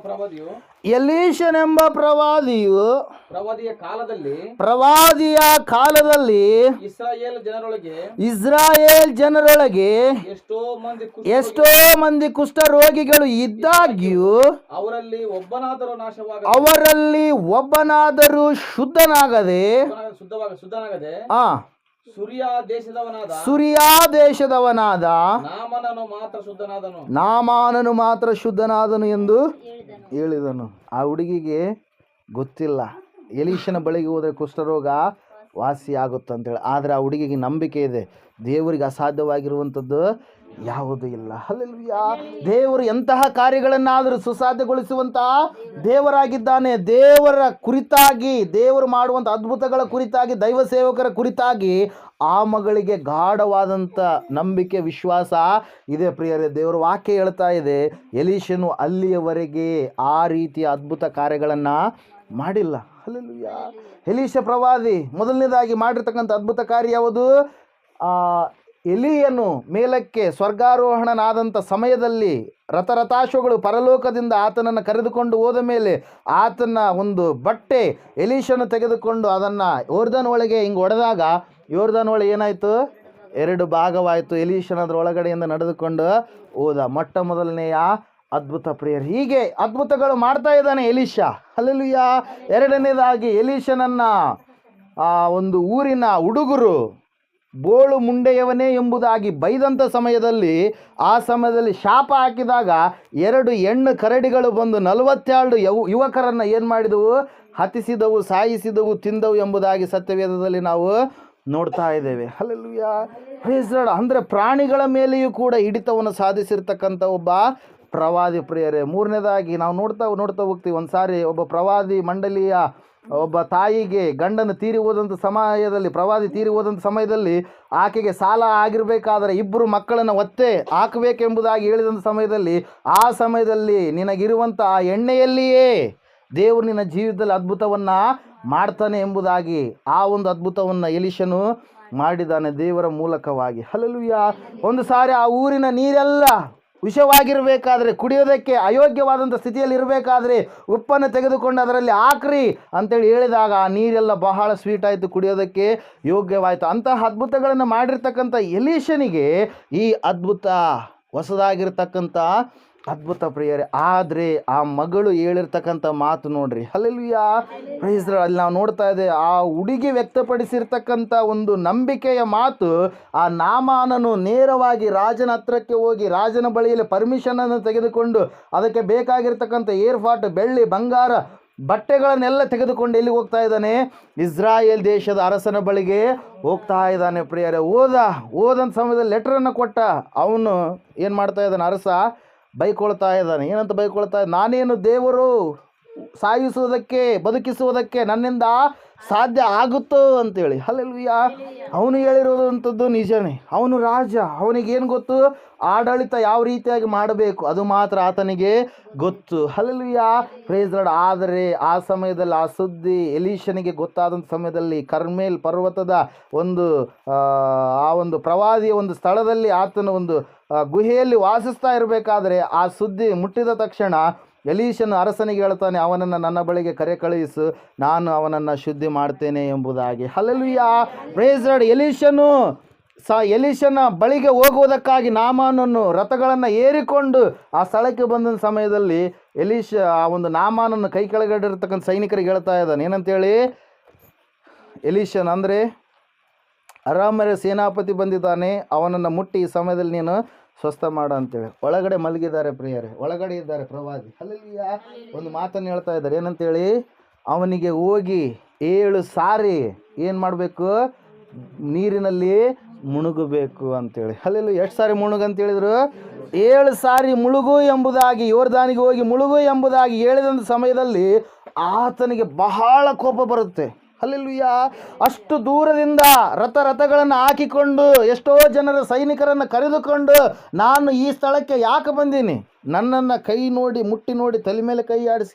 ಪ್ರವಾದಿಯು ಪ್ರವಾದಿಯ ಕಾಲದಲ್ಲಿ ಇಸ್ರಾಯೇಲ್ ಜನರೊಳಗೆ ಎಷ್ಟೋ ಮಂದಿ ಕುಷ್ಠರೋಗಿಗಳು ಇದ್ದಾಗ್ಯೂ ಅವರಲ್ಲಿ ಒಬ್ಬನಾದರೂ ಶುದ್ಧನಾಗದೆ ಸುರಿಯಾ ದೇಶದವನಾದ ನಾಮಾನನು ಮಾತ್ರ ಶುದ್ಧನಾದನು ಎಂದು ಹೇಳಿದನು. ಆ ಹುಡುಗಿಗೆ ಗೊತ್ತಿಲ್ಲ ಎಲೀಷನ ಬಳಿಗೆ ಹೋದರೆ ಕುಷ್ಠರೋಗ ವಾಸಿ ಆಗುತ್ತಂತೇಳಿ. ಆದರೆ ಆ ಹುಡುಗಿಗೆ ನಂಬಿಕೆ ಇದೆ, ದೇವರಿಗೆ ಅಸಾಧ್ಯವಾಗಿರುವಂಥದ್ದು ಯಾವುದೂ ಇಲ್ಲ. ಹಲ್ಲೆಲೂಯಾ. ದೇವರು ಎಂತಹ ಕಾರ್ಯಗಳನ್ನಾದರೂ ಸುಸಾಧ್ಯಗೊಳಿಸುವಂತಹ ದೇವರಾಗಿದ್ದಾನೆ. ದೇವರ ಕುರಿತಾಗಿ, ದೇವರು ಮಾಡುವಂಥ ಅದ್ಭುತಗಳ ಕುರಿತಾಗಿ, ದೈವ ಸೇವಕರ ಕುರಿತಾಗಿ ಆ ಮಗಳಿಗೆ ಗಾಢವಾದಂಥ ನಂಬಿಕೆ, ವಿಶ್ವಾಸ ಇದೆ ಪ್ರಿಯರೇ. ದೇವರ ವಾಕ್ಯ ಹೇಳ್ತಾ ಇದೆ, ಎಲೀಷನು ಅಲ್ಲಿಯವರೆಗೆ ಆ ರೀತಿಯ ಅದ್ಭುತ ಕಾರ್ಯಗಳನ್ನು ಮಾಡಿಲ್ಲ. ಹಲ್ಲೆಲೂಯಾ. ಎಲೀಷ ಪ್ರವಾದಿ ಮೊದಲನೇದಾಗಿ ಮಾಡಿರ್ತಕ್ಕಂಥ ಅದ್ಭುತ ಕಾರ್ಯ ಯಾವುದು? ಎಲೀಯನು ಮೇಲಕ್ಕೆ ಸ್ವರ್ಗಾರೋಹಣನಾದಂಥ ಸಮಯದಲ್ಲಿ ರಥಾಶ್ವಗಳು ಪರಲೋಕದಿಂದ ಆತನನ್ನು ಕರೆದುಕೊಂಡು ಹೋದ ಮೇಲೆ ಆತನ ಒಂದು ಬಟ್ಟೆ ಎಲೀಷನು ತೆಗೆದುಕೊಂಡು ಅದನ್ನು ಯೋರ್ದನ್ ಒಳಗೆ ಹಿಂಗೆ ಹೊಡೆದಾಗ ಯೋರ್ದನ್ ಒಳಗೆ ಏನಾಯಿತು? 2 ಭಾಗವಾಯಿತು. ಎಲೀಷನ ಅದರ ಒಳಗಡೆಯಿಂದ ನಡೆದುಕೊಂಡು ಹೋದ. ಮೊಟ್ಟ ಮೊದಲನೆಯ ಅದ್ಭುತ ಪ್ರಿಯರು. ಹೀಗೆ ಅದ್ಭುತಗಳು ಮಾಡ್ತಾ ಇದ್ದಾನೆ ಎಲೀಷ. ಹಲ್ಲೆಲೂಯಾ. 2ನೇದಾಗಿ ಎಲೀಷನನ್ನ ಒಂದು ಊರಿನ ಹುಡುಗರು ಬೋಳು ಮುಂಡೆಯವನೇ ಎಂಬುದಾಗಿ ಬೈದಂಥ ಸಮಯದಲ್ಲಿ, ಆ ಸಮಯದಲ್ಲಿ ಶಾಪ ಹಾಕಿದಾಗ 2 ಹೆಣ್ಣು ಕರಡಿಗಳು ಬಂದು 42 ಯುವಕರನ್ನು ಏನು ಮಾಡಿದವು? ಹತಿಸಿದವು, ಸಾಯಿಸಿದವು, ತಿಂದವು ಎಂಬುದಾಗಿ ಸತ್ಯವೇದದಲ್ಲಿ ನಾವು ನೋಡ್ತಾ ಇದ್ದೇವೆ. ಹಲ್ಲೆಲೂಯಾ. Praise the Lord. ಅಂದರೆ ಪ್ರಾಣಿಗಳ ಮೇಲೆಯೂ ಕೂಡ ಹಿಡಿತವನ್ನು ಸಾಧಿಸಿರ್ತಕ್ಕಂಥ ಒಬ್ಬ ಪ್ರವಾದಿ ಪ್ರಿಯರೇ. 3ನೇದಾಗಿ ನಾವು ನೋಡ್ತಾ ಹೋಗ್ತೀವಿ. ಒಂದು ಸಾರಿ ಒಬ್ಬ ಪ್ರವಾದಿ ಮಂಡಳಿಯ ಒಬ್ಬ ತಾಯಿಗೆ ಗಂಡನ ತೀರಿ ಹೋದಂಥ ಸಮಯದಲ್ಲಿ, ಪ್ರವಾದಿ ತೀರಿ ಹೋದಂಥ ಸಮಯದಲ್ಲಿ ಆಕೆಗೆ ಸಾಲ ಆಗಿರಬೇಕಾದ್ರೆ 2 ಮಕ್ಕಳನ್ನು ಒತ್ತೆ ಹಾಕಬೇಕೆಂಬುದಾಗಿ ಹೇಳಿದಂಥ ಸಮಯದಲ್ಲಿ, ಆ ಸಮಯದಲ್ಲಿ ನಿನಗಿರುವಂಥ ಆ ಎಣ್ಣೆಯಲ್ಲಿಯೇ ದೇವರು ನಿನ್ನ ಜೀವಿತದಲ್ಲಿ ಅದ್ಭುತವನ್ನು ಮಾಡ್ತಾನೆ ಎಂಬುದಾಗಿ ಆ ಒಂದು ಅದ್ಭುತವನ್ನು ಎಲೀಷನು ಮಾಡಿದ್ದಾನೆ ದೇವರ ಮೂಲಕವಾಗಿ. ಹಲ್ಲೆಲೂಯಾ. ಒಂದು ಸಾರಿ ಆ ಊರಿನ ನೀರೆಲ್ಲ ವಿಷವಾಗಿರಬೇಕಾದ್ರೆ, ಕುಡಿಯೋದಕ್ಕೆ ಅಯೋಗ್ಯವಾದಂಥ ಸ್ಥಿತಿಯಲ್ಲಿ ಇರಬೇಕಾದ್ರೆ ಉಪ್ಪನ್ನು ತೆಗೆದುಕೊಂಡು ಅದರಲ್ಲಿ ಹಾಕ್ರಿ ಅಂತೇಳಿ ಹೇಳಿದಾಗ ಆ ನೀರೆಲ್ಲ ಬಹಳ ಸ್ವೀಟ್ ಆಯಿತು, ಕುಡಿಯೋದಕ್ಕೆ ಯೋಗ್ಯವಾಯಿತು. ಅಂತಹ ಅದ್ಭುತಗಳನ್ನು ಮಾಡಿರ್ತಕ್ಕಂಥ ಎಲೀಷನಿಗೆ ಈ ಅದ್ಭುತ ಹೊಸದಾಗಿರ್ತಕ್ಕಂಥ ಅದ್ಭುತ ಪ್ರಿಯರೇ. ಆದರೆ ಆ ಮಗಳು ಹೇಳಿರ್ತಕ್ಕಂಥ ಮಾತು ನೋಡ್ರಿ. ಹಲ್ಲೆಲೂಯಾ. Praise the Lord. ಅಲ್ಲಿ ನಾವು ನೋಡ್ತಾ ಇದ್ದೇವೆ ಆ ಹುಡುಗಿ ವ್ಯಕ್ತಪಡಿಸಿರ್ತಕ್ಕಂಥ ಒಂದು ನಂಬಿಕೆಯ ಮಾತು. ಆ ನಾಮಾನನು ನೇರವಾಗಿ ರಾಜನ ಹತ್ರಕ್ಕೆ ಹೋಗಿ ರಾಜನ ಬಳಿಯಲ್ಲಿ ಪರ್ಮಿಷನನ್ನು ತೆಗೆದುಕೊಂಡು ಅದಕ್ಕೆ ಬೇಕಾಗಿರ್ತಕ್ಕಂಥ ಏರ್ಫಾಟ್, ಬೆಳ್ಳಿ, ಬಂಗಾರ, ಬಟ್ಟೆಗಳನ್ನೆಲ್ಲ ತೆಗೆದುಕೊಂಡು ಎಲ್ಲಿಗೆ ಹೋಗ್ತಾ ಇದ್ದಾನೆ? ಇಸ್ರಾಯೇಲ್ ದೇಶದ ಅರಸನ ಬಳಿಗೆ ಹೋಗ್ತಾ ಇದ್ದಾನೆ ಪ್ರಿಯರೇ. ಓದಂಥ ಸಮಯದಲ್ಲಿ ಲೆಟ್ರನ್ನು ಕೊಟ್ಟ ಅವನು ಏನು ಮಾಡ್ತಾ ಇದ್ದಾನೆ? ಅರಸ ಬೈಕೊಳ್ತಾ ಇದ್ದಾನೆ. ಏನಂತ ಬೈಕೊಳ್ತಾ ಇದ್ದಾನೆ? ನಾನೇನು ದೇವರು ಸಾಯಿಸುವುದಕ್ಕೆ ಬದುಕಿಸುವುದಕ್ಕೆ ನನ್ನಿಂದ ಸಾಧ್ಯ ಆಗುತ್ತೋ ಅಂತೇಳಿ. ಹಲ್ಲೆಲೂಯಾ. ಅವನು ಹೇಳಿರೋದಂಥದ್ದು ನಿಜನೇ. ಅವನು ರಾಜ, ಅವನಿಗೇನು ಗೊತ್ತು? ಆಡಳಿತ ಯಾವ ರೀತಿಯಾಗಿ ಮಾಡಬೇಕು ಅದು ಮಾತ್ರ ಆತನಿಗೆ ಗೊತ್ತು. ಹಲ್ಲೆಲೂಯಾ. Praise the Lord. ಆದರೆ ಆ ಸಮಯದಲ್ಲಿ ಆ ಸುದ್ದಿ ಎಲೀಷನಿಗೆ ಗೊತ್ತಾದಂಥ ಸಮಯದಲ್ಲಿ ಕರ್ಮೇಲ್ ಪರ್ವತದ ಒಂದು ಆ ಒಂದು ಪ್ರವಾದಿಯ ಒಂದು ಸ್ಥಳದಲ್ಲಿ ಆತನ ಒಂದು ಗುಹೆಯಲ್ಲಿ ವಾಸಿಸ್ತಾ ಇರಬೇಕಾದ್ರೆ ಆ ಸುದ್ದಿ ಮುಟ್ಟಿದ ತಕ್ಷಣ ಎಲೀಷನು ಅರಸನಿಗೆ ಹೇಳ್ತಾನೆ, ಅವನನ್ನು ನನ್ನ ಬಳಿಗೆ ಕರೆ ಕಳುಹಿಸು, ನಾನು ಅವನನ್ನು ಶುದ್ಧಿ ಮಾಡ್ತೇನೆ ಎಂಬುದಾಗಿ. ಹಲ್ಲೆಲೂಯಾ. Praise the Lord. ಎಲೀಷನ ಬಳಿಗೆ ಹೋಗುವುದಕ್ಕಾಗಿ ನಾಮಾನನ್ನು ರಥಗಳನ್ನು ಏರಿಕೊಂಡು ಆ ಸ್ಥಳಕ್ಕೆ ಬಂದ ಸಮಯದಲ್ಲಿ ಎಲೀಷ ಆ ಒಂದು ನಾಮಾನನ್ನು ಕೈ ಕೆಳಗಡಿರ್ತಕ್ಕಂಥ ಸೈನಿಕರಿಗೆ ಹೇಳ್ತಾ ಇದ್ದಾನೆ. ಏನಂತೇಳಿ? ಎಲೀಷನ್ ಅಂದರೆ ಅರಾಮ್ಯರ ಸೇನಾಪತಿ ಬಂದಿದ್ದಾನೆ, ಅವನನ್ನು ಮುಟ್ಟಿ ಈ ಸಮಯದಲ್ಲಿ ನೀನು ಸ್ವಸ್ಥ ಮಾಡು ಅಂತೇಳಿ. ಒಳಗಡೆ ಮಲಗಿದ್ದಾರೆ ಪ್ರಿಯರೇ, ಒಳಗಡೆ ಇದ್ದಾರೆ ಪ್ರವಾದಿ. ಹಲ್ಲೆಲೂಯಾ. ಒಂದು ಮಾತನ್ನು ಹೇಳ್ತಾ ಇದ್ದಾರೆ. ಏನಂತೇಳಿ? ಅವನಿಗೆ ಹೋಗಿ 7 ಸಾರಿ ಏನು ಮಾಡಬೇಕು? ನೀರಿನಲ್ಲಿ ಮುಳುಗಬೇಕು ಅಂತೇಳಿ. ಹಲ್ಲೆಲೂಯಾ. ಎಷ್ಟು ಸಾರಿ ಮುಳುಗು ಅಂತೇಳಿದ್ರು? 7 ಸಾರಿ ಮುಳುಗು ಎಂಬುದಾಗಿ, ಯೋರ್ದಾನಿಗೆ ಹೋಗಿ ಮುಳುಗು ಎಂಬುದಾಗಿ ಹೇಳಿದಂಥ ಸಮಯದಲ್ಲಿ ಆತನಿಗೆ ಬಹಳ ಕೋಪ ಬರುತ್ತೆ. ಹಲ್ಲೆಲೂಯಾ. ಅಷ್ಟು ದೂರದಿಂದ ರಥಗಳನ್ನು ಹಾಕಿಕೊಂಡು ಎಷ್ಟೋ ಜನರ ಸೈನಿಕರನ್ನು ಕರೆದುಕೊಂಡು ನಾನು ಈ ಸ್ಥಳಕ್ಕೆ ಯಾಕೆ ಬಂದೀನಿ? ನನ್ನನ್ನು ಕೈ ನೋಡಿ, ಮುಟ್ಟಿ ನೋಡಿ, ತಲೆ ಮೇಲೆ ಕೈ ಆಡಿಸಿ,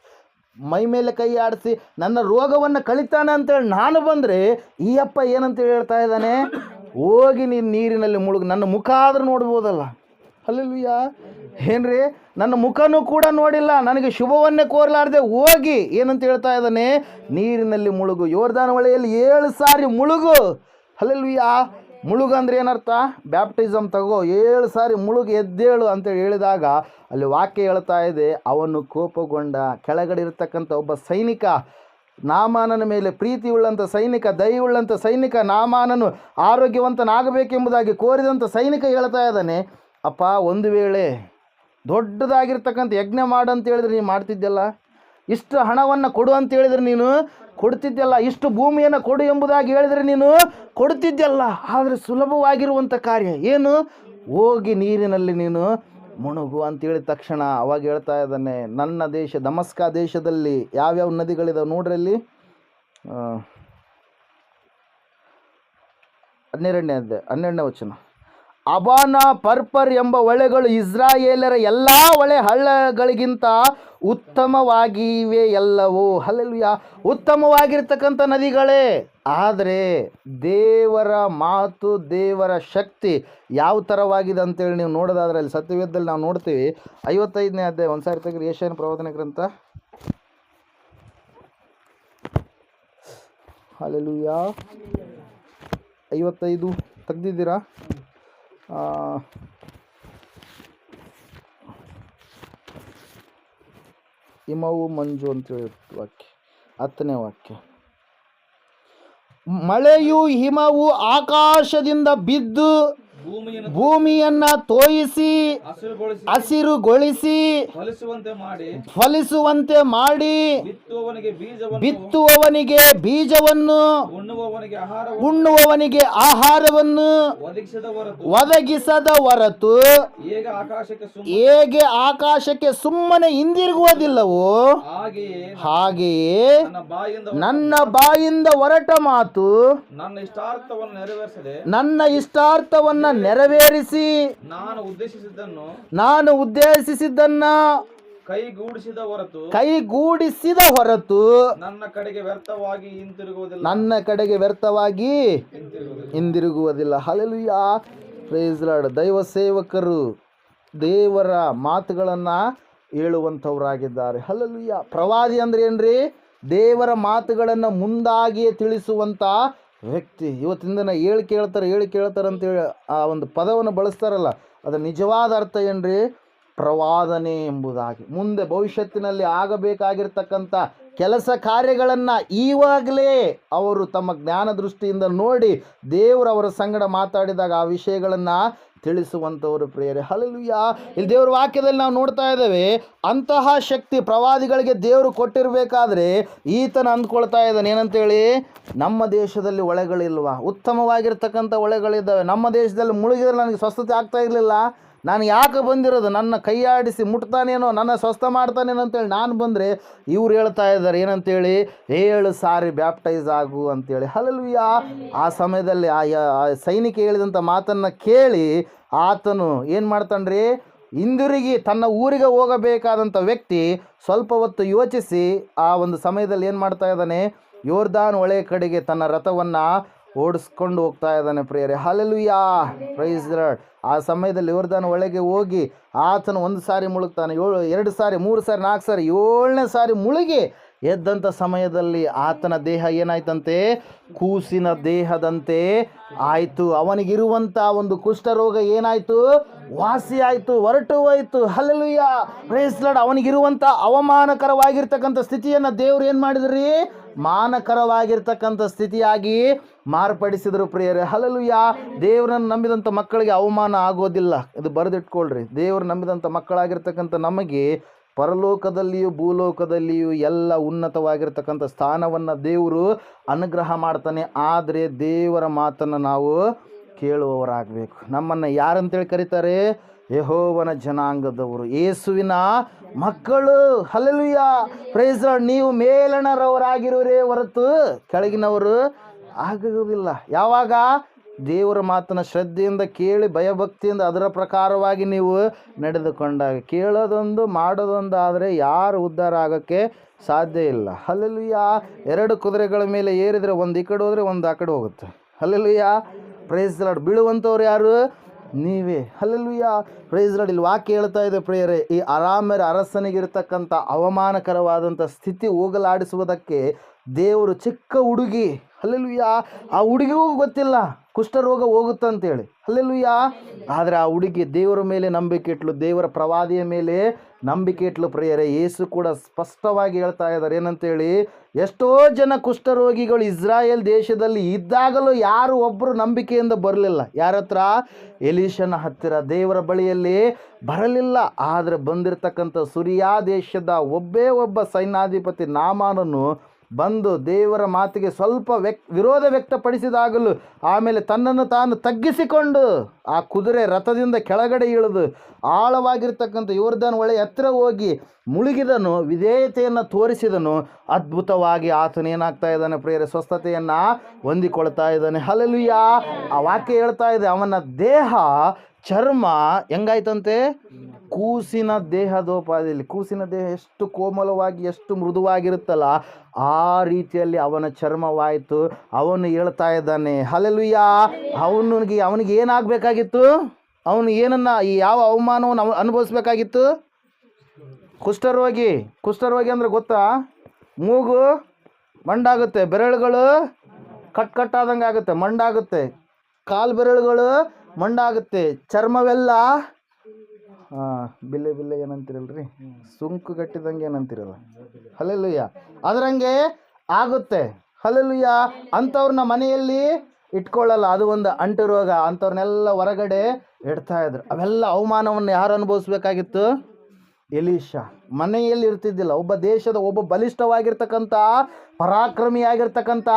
ಮೈ ಮೇಲೆ ಕೈ ಆಡಿಸಿ ನನ್ನ ರೋಗವನ್ನು ಕಳಿತಾನೆ ಅಂತೇಳಿ ನಾನು ಬಂದರೆ ಈ ಅಪ್ಪ ಏನಂತೇಳಿ ಹೇಳ್ತಾ ಇದ್ದಾನೆ? ಹೋಗಿ ನೀನು ನೀರಿನಲ್ಲಿ ಮುಳುಗು, ನನ್ನ ಮುಖ ಆದರೂ ನೋಡ್ಬೋದಲ್ಲ. ಹಲ್ಲೆಲೂಯಾ. ಏನ್ರಿ? ನನ್ನ ಮುಖನೂ ಕೂಡ ನೋಡಿಲ್ಲ, ನನಗೆ ಶುಭವನ್ನೇ ಕೋರಲಾರದೆ ಹೋಗಿ ಏನಂತ ಹೇಳ್ತಾ ಇದ್ದಾನೆ? ನೀರಿನಲ್ಲಿ ಮುಳುಗು. ಯೋರ್ದಾನ ಹೊಳೆಯಲ್ಲಿ 7 ಸಾರಿ ಮುಳುಗು. ಹಲ್ಲೆಲೂಯಾ. ಮುಳುಗು ಅಂದರೆ ಏನರ್ಥ? ಬ್ಯಾಪ್ಟಿಸಮ್ ತಗೋ, 7 ಸಾರಿ ಮುಳುಗು, ಎದ್ದೇಳು ಅಂತೇಳಿ ಹೇಳಿದಾಗ ಅಲ್ಲಿ ವಾಕ್ಯ ಹೇಳ್ತಾ ಇದೆ, ಅವನು ಕೋಪಗೊಂಡ. ಕೆಳಗಡೆ ಇರತಕ್ಕಂಥ ಒಬ್ಬ ಸೈನಿಕ, ನಾಮಾನನ ಮೇಲೆ ಪ್ರೀತಿ ಉಳ್ಳಂಥ ಸೈನಿಕ, ದಯೆಯುಳ್ಳಂಥ ಸೈನಿಕ, ನಾಮಾನನು ಆರೋಗ್ಯವಂತನಾಗಬೇಕೆಂಬುದಾಗಿ ಕೋರಿದಂಥ ಸೈನಿಕ ಹೇಳ್ತಾ ಇದ್ದಾನೆ, ಅಪ್ಪ ಒಂದು ವೇಳೆ ದೊಡ್ಡದಾಗಿರ್ತಕ್ಕಂಥ ಯಜ್ಞ ಮಾಡು ಅಂತ ಹೇಳಿದ್ರೆ ನೀನು ಮಾಡ್ತಿದ್ದಲ್ಲ, ಇಷ್ಟು ಹಣವನ್ನು ಕೊಡು ಅಂತ ಹೇಳಿದ್ರೆ ನೀನು ಕೊಡ್ತಿದ್ದಲ್ಲ, ಇಷ್ಟು ಭೂಮಿಯನ್ನು ಕೊಡು ಎಂಬುದಾಗಿ ಹೇಳಿದರೆ ನೀನು ಕೊಡ್ತಿದ್ದಲ್ಲ. ಆದರೆ ಸುಲಭವಾಗಿರುವಂಥ ಕಾರ್ಯ ಏನು? ಹೋಗಿ ನೀರಿನಲ್ಲಿ ನೀನು ಮುಳುಗು ಅಂತೇಳಿದ ತಕ್ಷಣ ಅವಾಗ ಹೇಳ್ತಾ ಇದ್ದಾನೆ, ನನ್ನ ದೇಶ ದಮಸ್ಕ ದೇಶದಲ್ಲಿ ಯಾವ್ಯಾವ ನದಿಗಳಿದಾವೆ ನೋಡ್ರಿ. ಅಲ್ಲಿ 12ನೇ ವಚನ. ಅಬಾನ, ಪರ್ಪರ್ ಎಂಬ ಹೊಳೆಗಳು ಇಸ್ರಾಯೇಲರ ಎಲ್ಲ ಹೊಳೆ ಹಳ್ಳಗಳಿಗಿಂತ ಉತ್ತಮವಾಗಿವೆ ಎಲ್ಲವೂ. ಹಲ್ಲೆಲೂಯಾ. ಉತ್ತಮವಾಗಿರ್ತಕ್ಕಂಥ ನದಿಗಳೇ. ಆದರೆ ದೇವರ ಮಾತು, ದೇವರ ಶಕ್ತಿ ಯಾವ ಥರವಾಗಿದೆ ಅಂತೇಳಿ ನೀವು ನೋಡೋದಾದ್ರೆ ಅಲ್ಲಿ ಸತ್ಯವೇದದಲ್ಲಿ ನಾವು ನೋಡ್ತೀವಿ. 55ನೇ ಅಧ್ಯಾಯ, ಒಂದು ಸಾರಿ ತೆಗೆದು ಯೆಶಾಯನ ಪ್ರವಾದನೆ ಗ್ರಂಥ. ಹಲ್ಲೆಲೂಯಾ. 55 ತೆಗ್ದಿದ್ದೀರಾ? ಹಿಮವು ಮಂಜು ಅಂತೇಳಿ ವಾಕ್ಯ, 10ನೇ ವಾಕ್ಯ. ಮಳೆಯು ಹಿಮವು ಆಕಾಶದಿಂದ ಬಿದ್ದು ಭೂಮಿಯನ್ನ ತೋಯಿಸಿ ಹಸಿರುಗೊಳಿಸಿ ಫಲಿಸುವಂತೆ ಮಾಡಿ ಬಿತ್ತುವವನಿಗೆ ಬೀಜವನ್ನು ಉಣ್ಣುವವನಿಗೆ ಆಹಾರವನ್ನು ಒದಗಿಸದ ಹೊರತು ಹೇಗೆ ಆಕಾಶಕ್ಕೆ ಸುಮ್ಮನೆ ಹಿಂದಿರುಗುವುದಿಲ್ಲವೋ ಹಾಗೆಯೇ ನನ್ನ ಬಾಯಿಂದ ಹೊರಟ ಮಾತು ನನ್ನ ಇಷ್ಟಾರ್ಥವನ್ನು ನೆರವೇರಿಸಿ ನಾನು ಉದ್ದೇಶಿಸಿದ್ದನ್ನ ಕೈಗೂಡಿಸಿದ ಹೊರತು ನನ್ನ ಕಡೆಗೆ ವ್ಯರ್ಥವಾಗಿ ಹಿಂದಿರುಗುವುದಿಲ್ಲ. Hallelujah, praise lord. ದೈವ ಸೇವಕರು ದೇವರ ಮಾತುಗಳನ್ನು ಹೇಳುವಂಥವರಾಗಿದ್ದಾರೆ. ಹಲ್ಲೆಲೂಯಾ. ಪ್ರವಾದಿ ಅಂದ್ರೆ ಏನ್ರಿ? ದೇವರ ಮಾತುಗಳನ್ನು ಮುಂದಾಗಿಯೇ ತಿಳಿಸುವಂಥ ವ್ಯಕ್ತಿ. ಇವತ್ತಿನ ದಿನ ಹೇಳಿ ಕೇಳ್ತಾರೆ ಅಂತೇಳಿ ಆ ಒಂದು ಪದವನ್ನು ಬಳಸ್ತಾರಲ್ಲ, ಅದರ ನಿಜವಾದ ಅರ್ಥ ಏನ್ರಿ? ಪ್ರವಾದನೆ ಎಂಬುದಾಗಿ. ಮುಂದೆ ಭವಿಷ್ಯತ್ತಿನಲ್ಲಿ ಆಗಬೇಕಾಗಿರ್ತಕ್ಕಂಥ ಕೆಲಸ ಕಾರ್ಯಗಳನ್ನು ಈವಾಗಲೇ ಅವರು ತಮ್ಮ ಜ್ಞಾನ ದೃಷ್ಟಿಯಿಂದ ನೋಡಿ ದೇವರು ಅವರ ಸಂಗಡ ಮಾತಾಡಿದಾಗ ಆ ವಿಷಯಗಳನ್ನು ತಿಳಿಸುವಂಥವರು ಪ್ರಿಯರೇ. ಹಲ್ಲೆಲೂಯಾ. ಇಲ್ಲಿ ದೇವರ ವಾಕ್ಯದಲ್ಲಿ ನಾವು ನೋಡ್ತಾ ಇದ್ದೇವೆ, ಅಂತಹ ಶಕ್ತಿ ಪ್ರವಾದಿಗಳಿಗೆ ದೇವರು ಕೊಟ್ಟಿರಬೇಕಾದ್ರೆ ಈತನ ಅಂದ್ಕೊಳ್ತಾ ಇದ್ದಾನೆ ಏನಂತೇಳಿ, ನಮ್ಮ ದೇಶದಲ್ಲಿ ಹೊಳೆಗಳಿಲ್ವಾ? ಉತ್ತಮವಾಗಿರ್ತಕ್ಕಂಥ ಹೊಳೆಗಳಿದ್ದಾವೆ. ನಮ್ಮ ದೇಶದಲ್ಲಿ ಮುಳುಗಿದ್ರೆ ನನಗೆ ಸ್ವಸ್ಥತೆ ಆಗ್ತಾ ಇರಲಿಲ್ಲ, ನಾನು ಯಾಕೆ ಬಂದಿರೋದು? ನನ್ನ ಕೈಯಾಡಿಸಿ ಮುಟ್ತಾನೇನೋ, ನನ್ನ ಸ್ವಸ್ಥ ಮಾಡ್ತಾನೇನೋ ಅಂತೇಳಿ ನಾನು ಬಂದರೆ ಇವ್ರು ಹೇಳ್ತಾ ಇದ್ದಾರೆ ಏನಂತೇಳಿ, 7 ಸಾರಿ ಬ್ಯಾಪ್ಟೈಸ್ ಆಗು ಅಂತೇಳಿ. ಹಲ್ಲೆಲೂಯಾ. ಆ ಸಮಯದಲ್ಲಿ ಆ ಸೈನಿಕ ಹೇಳಿದಂಥ ಮಾತನ್ನು ಕೇಳಿ ಆತನು ಏನು ಮಾಡ್ತಾನ್ರಿ? ಹಿಂದಿರುಗಿ ತನ್ನ ಊರಿಗೆ ಹೋಗಬೇಕಾದಂಥ ವ್ಯಕ್ತಿ ಸ್ವಲ್ಪ ಹೊತ್ತು ಯೋಚಿಸಿ ಆ ಒಂದು ಸಮಯದಲ್ಲಿ ಏನು ಮಾಡ್ತಾ ಇದ್ದಾನೆ? ಯೋರ್ದಾನ್ ಹೊಳೆ ಕಡೆಗೆ ತನ್ನ ರಥವನ್ನು ಓಡಿಸ್ಕೊಂಡು ಹೋಗ್ತಾ ಇದ್ದಾನೆ ಪ್ರಿಯರೇ. Hallelujah, praise the Lord. ಆ ಸಮಯದಲ್ಲಿ ಯೋರ್ದಾನ್ ಒಳಗೆ ಹೋಗಿ ಆತನು 1 ಸಾರಿ ಮುಳುಗ್ತಾನೆ, 2 ಸಾರಿ, 3 ಸಾರಿ, 4 ಸಾರಿ, 7ನೇ ಸಾರಿ ಮುಳುಗಿ ಎದ್ದಂಥ ಸಮಯದಲ್ಲಿ ಆತನ ದೇಹ ಏನಾಯ್ತಂತೆ? ಕೂಸಿನ ದೇಹದಂತೆ ಆಯಿತು. ಅವನಿಗಿರುವಂಥ ಒಂದು ಕುಷ್ಠರೋಗ ಏನಾಯಿತು? ವಾಸಿ ಆಯಿತು, ಹೊರಟು ಹೋಯಿತು. Hallelujah, praise the Lord. ಅವನಿಗಿರುವಂಥ ಅವಮಾನಕರವಾಗಿರ್ತಕ್ಕಂಥ ಸ್ಥಿತಿಯನ್ನು ದೇವ್ರು ಏನು ಮಾಡಿದ್ರಿ? ಮಾನಕರವಾಗಿರ್ತಕ್ಕಂಥ ಸ್ಥಿತಿಯಾಗಿ ಮಾರ್ಪಡಿಸಿದರು ಪ್ರಿಯರೇ. ಹಲ್ಲೆಲೂಯಾ. ದೇವರನ್ನು ನಂಬಿದಂಥ ಮಕ್ಕಳಿಗೆ ಅವಮಾನ ಆಗೋದಿಲ್ಲ, ಇದು ಬರೆದಿಟ್ಕೊಳ್ರಿ. ದೇವರು ನಂಬಿದಂಥ ಮಕ್ಕಳಾಗಿರ್ತಕ್ಕಂಥ ನಮಗೆ ಪರಲೋಕದಲ್ಲಿಯೂ ಭೂಲೋಕದಲ್ಲಿಯೂ ಎಲ್ಲ ಉನ್ನತವಾಗಿರ್ತಕ್ಕಂಥ ಸ್ಥಾನವನ್ನು ದೇವರು ಅನುಗ್ರಹ ಮಾಡ್ತಾನೆ. ಆದರೆ ದೇವರ ಮಾತನ್ನು ನಾವು ಕೇಳುವವರಾಗಬೇಕು. ನಮ್ಮನ್ನು ಯಾರಂತೇಳಿ ಕರೀತಾರೆ? ಯೆಹೋವನ ಜನಾಂಗದವರು, ಯೇಸುವಿನ ಮಕ್ಕಳು. Hallelujah, praise the Lord. ನೀವು ಮೇಲಣರವರಾಗಿರುವರೇ ಹೊರತು ಕೆಳಗಿನವರು ಆಗುವುದಿಲ್ಲ. ಯಾವಾಗ? ದೇವರ ಮಾತನ್ನು ಶ್ರದ್ಧೆಯಿಂದ ಕೇಳಿ ಭಯಭಕ್ತಿಯಿಂದ ಅದರ ಪ್ರಕಾರವಾಗಿ ನೀವು ನಡೆದುಕೊಂಡಾಗ. ಕೇಳೋದೊಂದು ಮಾಡೋದೊಂದು ಆದರೆ ಯಾರು ಉದ್ಧಾರ ಆಗೋಕ್ಕೆ ಸಾಧ್ಯ ಇಲ್ಲ. ಹಲ್ಲೆಲೂಯಾ. 2 ಕುದುರೆಗಳ ಮೇಲೆ ಏರಿದರೆ ಒಂದು ಈ ಕಡೆ ಹೋದರೆ ಒಂದು ಆ ಕಡೆ ಹೋಗುತ್ತೆ. Hallelujah, praise the Lord. ಬೀಳುವಂಥವ್ರು ಯಾರು? ನೀವೇ. Hallelujah, praise the Lord. ಇಲ್ಲಿ ವಾಕ್ಯ ಹೇಳ್ತಾ ಇದೆ ಪ್ರಿಯರೇ, ಈ ಅರಾಮ್ಯರ ಅರಸನಿಗಿರ್ತಕ್ಕಂಥ ಅವಮಾನಕರವಾದಂಥ ಸ್ಥಿತಿ ಹೋಗಲಾಡಿಸುವುದಕ್ಕೆ ದೇವರು ಚಿಕ್ಕ ಹುಡುಗಿ, ಹಲ್ಲೆಲೂಯಾ, ಆ ಹುಡುಗಿಗೂ ಗೊತ್ತಿಲ್ಲ ಕುಷ್ಠರೋಗ ಹೋಗುತ್ತಂತೇಳಿ. ಹಲ್ಲೆಲೂಯಾ. ಆದರೆ ಆ ಹುಡುಗಿ ದೇವರ ಮೇಲೆ ನಂಬಿಕೆ ಇಟ್ಲು, ದೇವರ ಪ್ರವಾದಿಯ ಮೇಲೆ ನಂಬಿಕೆ ಇಟ್ಲು ಪ್ರಿಯರೇ. ಯೇಸು ಕೂಡ ಸ್ಪಷ್ಟವಾಗಿ ಹೇಳ್ತಾ ಇದ್ದಾರೆ ಏನಂತೇಳಿ, ಎಷ್ಟೋ ಜನ ಕುಷ್ಠರೋಗಿಗಳು ಇಸ್ರಾಯೇಲ್ ದೇಶದಲ್ಲಿ ಇದ್ದಾಗಲೂ ಯಾರು ಒಬ್ಬರು ನಂಬಿಕೆಯಿಂದ ಬರಲಿಲ್ಲ. ಯಾರ ಹತ್ರ? ಎಲೀಷನ ಹತ್ತಿರ, ದೇವರ ಬಳಿಯಲ್ಲಿ ಬರಲಿಲ್ಲ. ಆದರೆ ಬಂದಿರತಕ್ಕಂಥ ಸುರಿಯಾ ದೇಶದ ಒಬ್ಬ ಸೈನ್ಯಾಧಿಪತಿ ನಾಮಾನನು ಬಂದು ದೇವರ ಮಾತಿಗೆ ಸ್ವಲ್ಪ ವಿರೋಧ ವ್ಯಕ್ತಪಡಿಸಿದಾಗಲೂ ಆಮೇಲೆ ತನ್ನನ್ನು ತಾನು ತಗ್ಗಿಸಿಕೊಂಡು ಆ ಕುದುರೆ ರಥದಿಂದ ಕೆಳಗಡೆ ಇಳಿದು ಆಳವಾಗಿರ್ತಕ್ಕಂಥ ಯೋರ್ದಾನ್ ಹೊಳೆ ಹತ್ತಿರ ಹೋಗಿ ಮುಳುಗಿದನು, ವಿಧೇಯತೆಯನ್ನು ತೋರಿಸಿದನು. ಅದ್ಭುತವಾಗಿ ಆತನೇನಾಗ್ತಾ ಇದ್ದಾನೆ ಪ್ರಿಯರೇ? ಸ್ವಸ್ಥತೆಯನ್ನು ಹೊಂದಿಕೊಳ್ತಾ ಇದ್ದಾನೆ. ಹಲ್ಲೆಲೂಯಾ. ಆ ವಾಕ್ಯ ಹೇಳ್ತಾ ಇದೆ, ಅವನ ದೇಹ ಚರ್ಮ ಹೆಂಗಾಯ್ತಂತೆ? ಕೂಸಿನ ದೇಹದೋಪಾದಿಯಲ್ಲಿ. ಕೂಸಿನ ದೇಹ ಎಷ್ಟು ಕೋಮಲವಾಗಿ ಎಷ್ಟು ಮೃದುವಾಗಿರುತ್ತಲ್ಲ ಆ ರೀತಿಯಲ್ಲಿ ಅವನ ಚರ್ಮವಾಯಿತು. ಅವನು ಹೇಳ್ತಾ ಇದ್ದಾನೆ ಹಲ್ಲೆಲೂಯಾ. ಅವನಿಗೆ ಏನಾಗಬೇಕಾಗಿತ್ತು? ಅವನು ಏನನ್ನು, ಯಾವ ಅವಮಾನವನ್ನು ಅನುಭವಿಸ್ಬೇಕಾಗಿತ್ತು? ಕುಷ್ಠರೋಗಿ ಅಂದರೆ ಗೊತ್ತಾ? ಮೂಗು ಮಂಡಾಗುತ್ತೆ, ಬೆರಳುಗಳು ಕಟ್ಟಾದಂಗೆ ಆಗುತ್ತೆ, ಮಂಡಾಗುತ್ತೆ, ಕಾಲು ಬೆರಳುಗಳು ಮಂಡಾಗುತ್ತೆ, ಚರ್ಮವೆಲ್ಲ ಬಿಲ್ಲೆ ಏನಂತಿರಲ್ರಿ, ಸುಂಕು ಗಟ್ಟಿದಂಗೆ ಏನಂತಿರಲ್ಲ. ಹಲ್ಲೆಲೂಯಾ. ಅದರಂಗೆ ಆಗುತ್ತೆ. ಹಲ್ಲೆಲೂಯಾ. ಅಂಥವ್ರನ್ನ ಮನೆಯಲ್ಲಿ ಇಟ್ಕೊಳ್ಳಲ್ಲ, ಅದು ಒಂದು ಅಂಟು ರೋಗ. ಅಂಥವ್ರನ್ನೆಲ್ಲ ಹೊರಗಡೆ ಇಡ್ತಾ ಇದ್ರು. ಅವೆಲ್ಲ ಅವಮಾನವನ್ನು ಯಾರು ಅನುಭವಿಸ್ಬೇಕಾಗಿತ್ತು? ಎಲೀಷಾ. ಮನೆಯಲ್ಲಿ ಇರ್ತಿದ್ದಿಲ್ಲ. ಒಬ್ಬ ದೇಶದ ಬಲಿಷ್ಠವಾಗಿರ್ತಕ್ಕಂಥ ಪರಾಕ್ರಮಿಯಾಗಿರ್ತಕ್ಕಂಥ